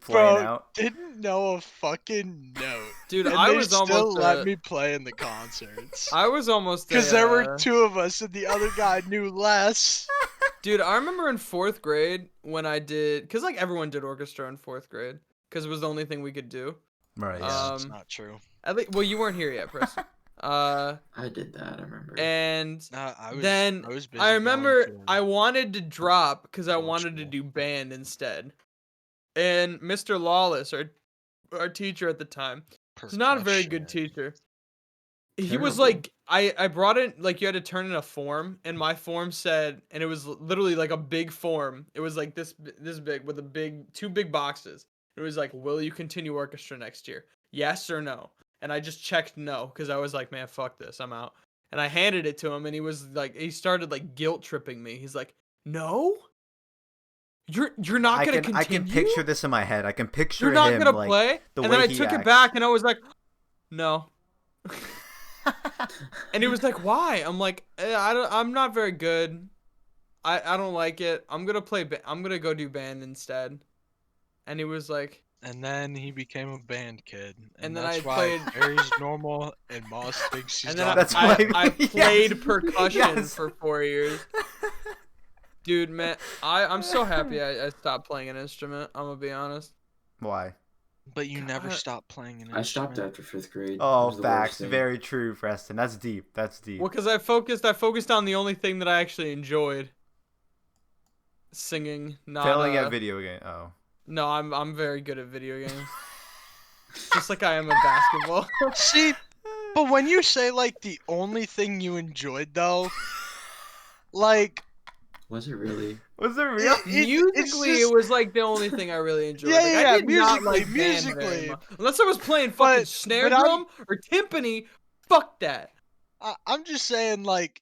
Speaker 2: Bro,
Speaker 1: out.
Speaker 2: didn't know a fucking note.
Speaker 3: Dude,
Speaker 2: And
Speaker 3: I
Speaker 2: they
Speaker 3: was
Speaker 2: still
Speaker 3: almost.
Speaker 2: let me play in the concerts.
Speaker 3: I was almost.
Speaker 2: Because there were 2 of us and the other guy knew less.
Speaker 3: Dude, I remember in 4th grade when I did, cause like everyone did orchestra in 4th grade, cause it was the only thing we could do.
Speaker 1: Right. Yeah.
Speaker 2: That's not true.
Speaker 3: At least, well, you weren't here yet, Preston.
Speaker 4: I did that, I remember.
Speaker 3: And
Speaker 2: I was,
Speaker 3: then
Speaker 2: I was busy
Speaker 3: I
Speaker 2: going
Speaker 3: remember
Speaker 2: to
Speaker 3: I wanted to drop because I
Speaker 2: Old
Speaker 3: wanted to
Speaker 2: school.
Speaker 3: do band instead. And Mr. Lawless, our teacher at the time, he's not a very good
Speaker 2: percussion.
Speaker 3: teacher. He was
Speaker 4: Terrible.
Speaker 3: like, I brought in, like, you had to turn in a form, and my form said, and it was literally like a big form. It was like this big with two big boxes. It was like, will you continue orchestra next year? Yes or no? And I just checked no, because I was like, man, fuck this, I'm out. And I handed it to him, and he was like, he started like guilt tripping me. He's like, no? You're not gonna continue?
Speaker 1: I can picture this in my head. I can picture
Speaker 3: You're not
Speaker 1: him
Speaker 3: gonna
Speaker 1: like
Speaker 3: play?
Speaker 1: the
Speaker 3: And
Speaker 1: way
Speaker 3: then I
Speaker 1: he
Speaker 3: took it
Speaker 1: acts.
Speaker 3: back, and I was like, no. And he was like, why? I'm like, I'm not very good. I don't like it. I'm gonna I'm gonna go do band instead. And he was like,
Speaker 2: And then he became a band kid.
Speaker 3: And then
Speaker 2: that's
Speaker 3: I
Speaker 2: why
Speaker 3: played-
Speaker 2: Gary's normal and Moss thinks he's
Speaker 3: and then
Speaker 2: not.
Speaker 1: That's
Speaker 3: I
Speaker 1: why-
Speaker 3: played
Speaker 1: yes,
Speaker 3: percussion
Speaker 1: yes.
Speaker 3: for 4 years. Dude, man, I'm so happy I stopped playing an instrument. I'm gonna be honest.
Speaker 1: Why?
Speaker 2: But you never
Speaker 3: God.
Speaker 2: stopped playing an
Speaker 4: I stopped
Speaker 2: instrument.
Speaker 4: after 5th grade. It
Speaker 1: Oh,
Speaker 4: was the worst
Speaker 1: facts.
Speaker 4: thing.
Speaker 1: Very true, Preston. That's deep. That's deep.
Speaker 3: Well, because I focused on the only thing that I actually enjoyed. Singing, not
Speaker 1: Failing at video game. Oh.
Speaker 3: No, I'm very good at video games. Just like I am at basketball.
Speaker 2: See, but when you say like the only thing you enjoyed though, like
Speaker 4: Was it really?
Speaker 1: Was it real?
Speaker 3: Musically,
Speaker 2: just-
Speaker 3: it was like the only thing I really enjoyed.
Speaker 2: Yeah,
Speaker 3: Like,
Speaker 2: yeah,
Speaker 3: I did not like
Speaker 2: musically,
Speaker 3: band very
Speaker 2: musically.
Speaker 3: much. Unless I was playing fucking
Speaker 2: But-
Speaker 3: snare
Speaker 2: but I'm-
Speaker 3: drum or timpani, fuck that.
Speaker 2: I'm just saying like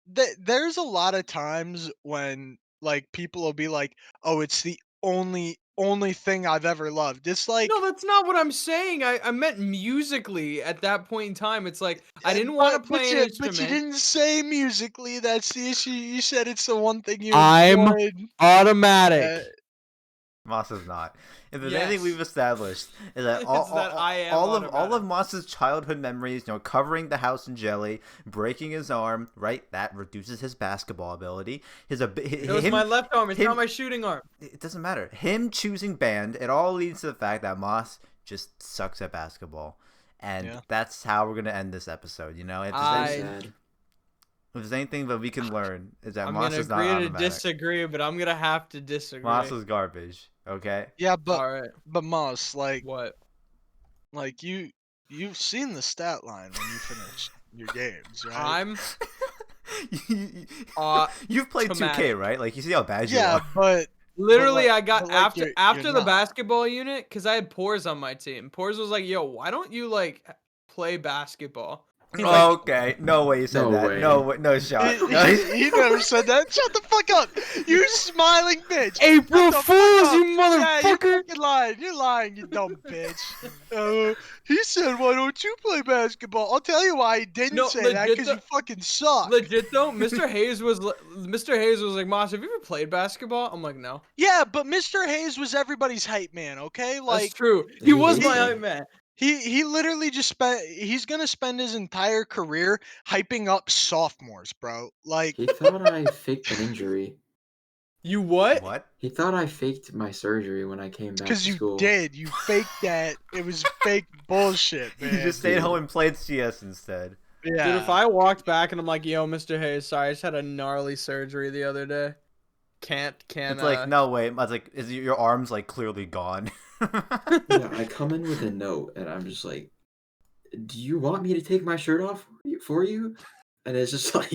Speaker 2: there's a lot of times when like people will be like, "Oh, it's the only thing I've ever loved." It's like
Speaker 3: No, that's not what I'm saying. I meant musically at that point in time. It's like I didn't
Speaker 2: but-
Speaker 3: want to
Speaker 2: but
Speaker 3: play
Speaker 2: you-
Speaker 3: an instrument.
Speaker 2: But you didn't say musically. That's the issue. You said it's the one thing you
Speaker 5: I'm
Speaker 2: enjoyed.
Speaker 5: Automatic.
Speaker 1: Moss is not. If there's
Speaker 3: Yes.
Speaker 1: anything we've established is that
Speaker 3: Is
Speaker 1: all,
Speaker 3: that I am
Speaker 1: all of
Speaker 3: automatic.
Speaker 1: Moss's childhood memories, covering the house in jelly, breaking his arm, right? That reduces his basketball ability.
Speaker 3: It was my left arm. It's
Speaker 1: him-
Speaker 3: not my shooting arm.
Speaker 1: It doesn't matter. Him choosing band, it all leads to the fact that Moss just sucks at basketball. And
Speaker 2: Yeah.
Speaker 1: that's how we're gonna end this episode. If there's,
Speaker 3: I-
Speaker 4: Sad.
Speaker 1: if there's anything that we can learn is that
Speaker 3: I'm
Speaker 1: Moss
Speaker 3: gonna
Speaker 1: is not
Speaker 3: agree to
Speaker 1: automatic.
Speaker 3: disagree, but I'm gonna have to disagree.
Speaker 1: Moss is garbage. Okay.
Speaker 2: Yeah, but
Speaker 3: All right.
Speaker 2: Moss, like
Speaker 3: What?
Speaker 2: you've seen the stat line when you finish your games, right?
Speaker 3: I'm
Speaker 1: You've played 2K,
Speaker 3: automatic.
Speaker 1: right? Like you see how bad you
Speaker 2: yeah,
Speaker 1: are.
Speaker 2: but
Speaker 3: literally
Speaker 2: like-
Speaker 3: I got
Speaker 2: but, like,
Speaker 3: after
Speaker 2: you're
Speaker 3: the
Speaker 2: not.
Speaker 3: basketball unit because I had Pores on my team. Pores was like, "Yo, why don't you like play basketball?"
Speaker 1: Okay, no way you said
Speaker 4: No
Speaker 1: that.
Speaker 4: way.
Speaker 1: No way, no shot. No.
Speaker 2: He never said that. Shut the fuck up, you smiling bitch.
Speaker 5: April
Speaker 2: Shut the fuck
Speaker 5: Fools,
Speaker 2: up.
Speaker 5: you
Speaker 2: Yeah, you're
Speaker 5: motherfucker!
Speaker 2: fucking lying. You're lying, you dumb bitch. He said, "Why don't you play basketball?" I'll tell you why he didn't
Speaker 3: No,
Speaker 2: say that.
Speaker 3: legit
Speaker 2: Because you fucking suck.
Speaker 3: Legit though, Mr. Hayes was like, Moss, have you ever played basketball? I'm like, no.
Speaker 2: Yeah, but Mr. Hayes was everybody's hype man. Okay,
Speaker 3: That's
Speaker 2: like
Speaker 3: true.
Speaker 4: He
Speaker 3: He was
Speaker 4: hates
Speaker 3: my
Speaker 4: me.
Speaker 3: hype man.
Speaker 2: he literally just spent. He's gonna spend his entire career hyping up sophomores, bro. Like,
Speaker 4: He thought I faked an injury.
Speaker 3: You what?
Speaker 1: What?
Speaker 4: He thought I faked my surgery when I came back
Speaker 2: because
Speaker 4: to
Speaker 2: you
Speaker 4: school.
Speaker 2: did. You faked that. It was fake bullshit,
Speaker 1: You
Speaker 2: man.
Speaker 1: just stayed
Speaker 4: Dude.
Speaker 1: home and played CS instead.
Speaker 2: Yeah.
Speaker 3: Dude, if I walked back and I'm like, yo, Mr. Hayes, sorry, I just had a gnarly surgery the other day. Can't.
Speaker 1: It's like, no way. I was like, is your arms like clearly gone?
Speaker 4: Yeah, I come in with a note and I'm just like, "Do you want me to take my shirt off for you?" And it's just like,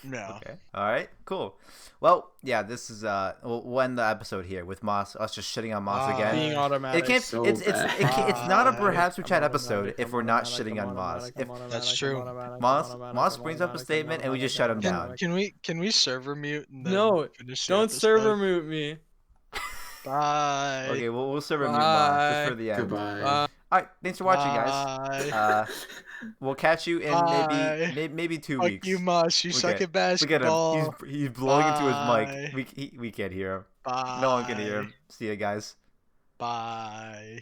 Speaker 2: No.
Speaker 1: Okay. All right. Cool. Well, yeah. This is we'll end the episode here with Moss. Us just shitting on Moss again.
Speaker 3: Being automatic.
Speaker 1: It can't.
Speaker 4: So
Speaker 1: it's not a
Speaker 2: bad.
Speaker 1: Perhaps We Chat episode if we're not shitting on Moss. If
Speaker 2: That's true.
Speaker 1: Moss brings up a statement and we just shut him down.
Speaker 2: Can we server mute and then
Speaker 3: No,
Speaker 2: finish the
Speaker 3: don't server
Speaker 2: episode?
Speaker 3: mute me.
Speaker 2: Bye.
Speaker 1: Okay, we'll serve him Moss just for the end.
Speaker 4: goodbye.
Speaker 1: All right. Thanks for watching, guys.
Speaker 2: Bye.
Speaker 1: We'll catch you in
Speaker 2: Bye.
Speaker 1: maybe 2
Speaker 2: Fuck
Speaker 1: weeks.
Speaker 2: you, Moss. You
Speaker 1: Look
Speaker 2: suck
Speaker 1: at-
Speaker 2: at
Speaker 1: Look at
Speaker 2: basketball.
Speaker 1: him. He's blowing into his
Speaker 2: Bye.
Speaker 1: mic. We can't hear him.
Speaker 2: Bye.
Speaker 1: No one can hear him. See you guys.
Speaker 2: Bye.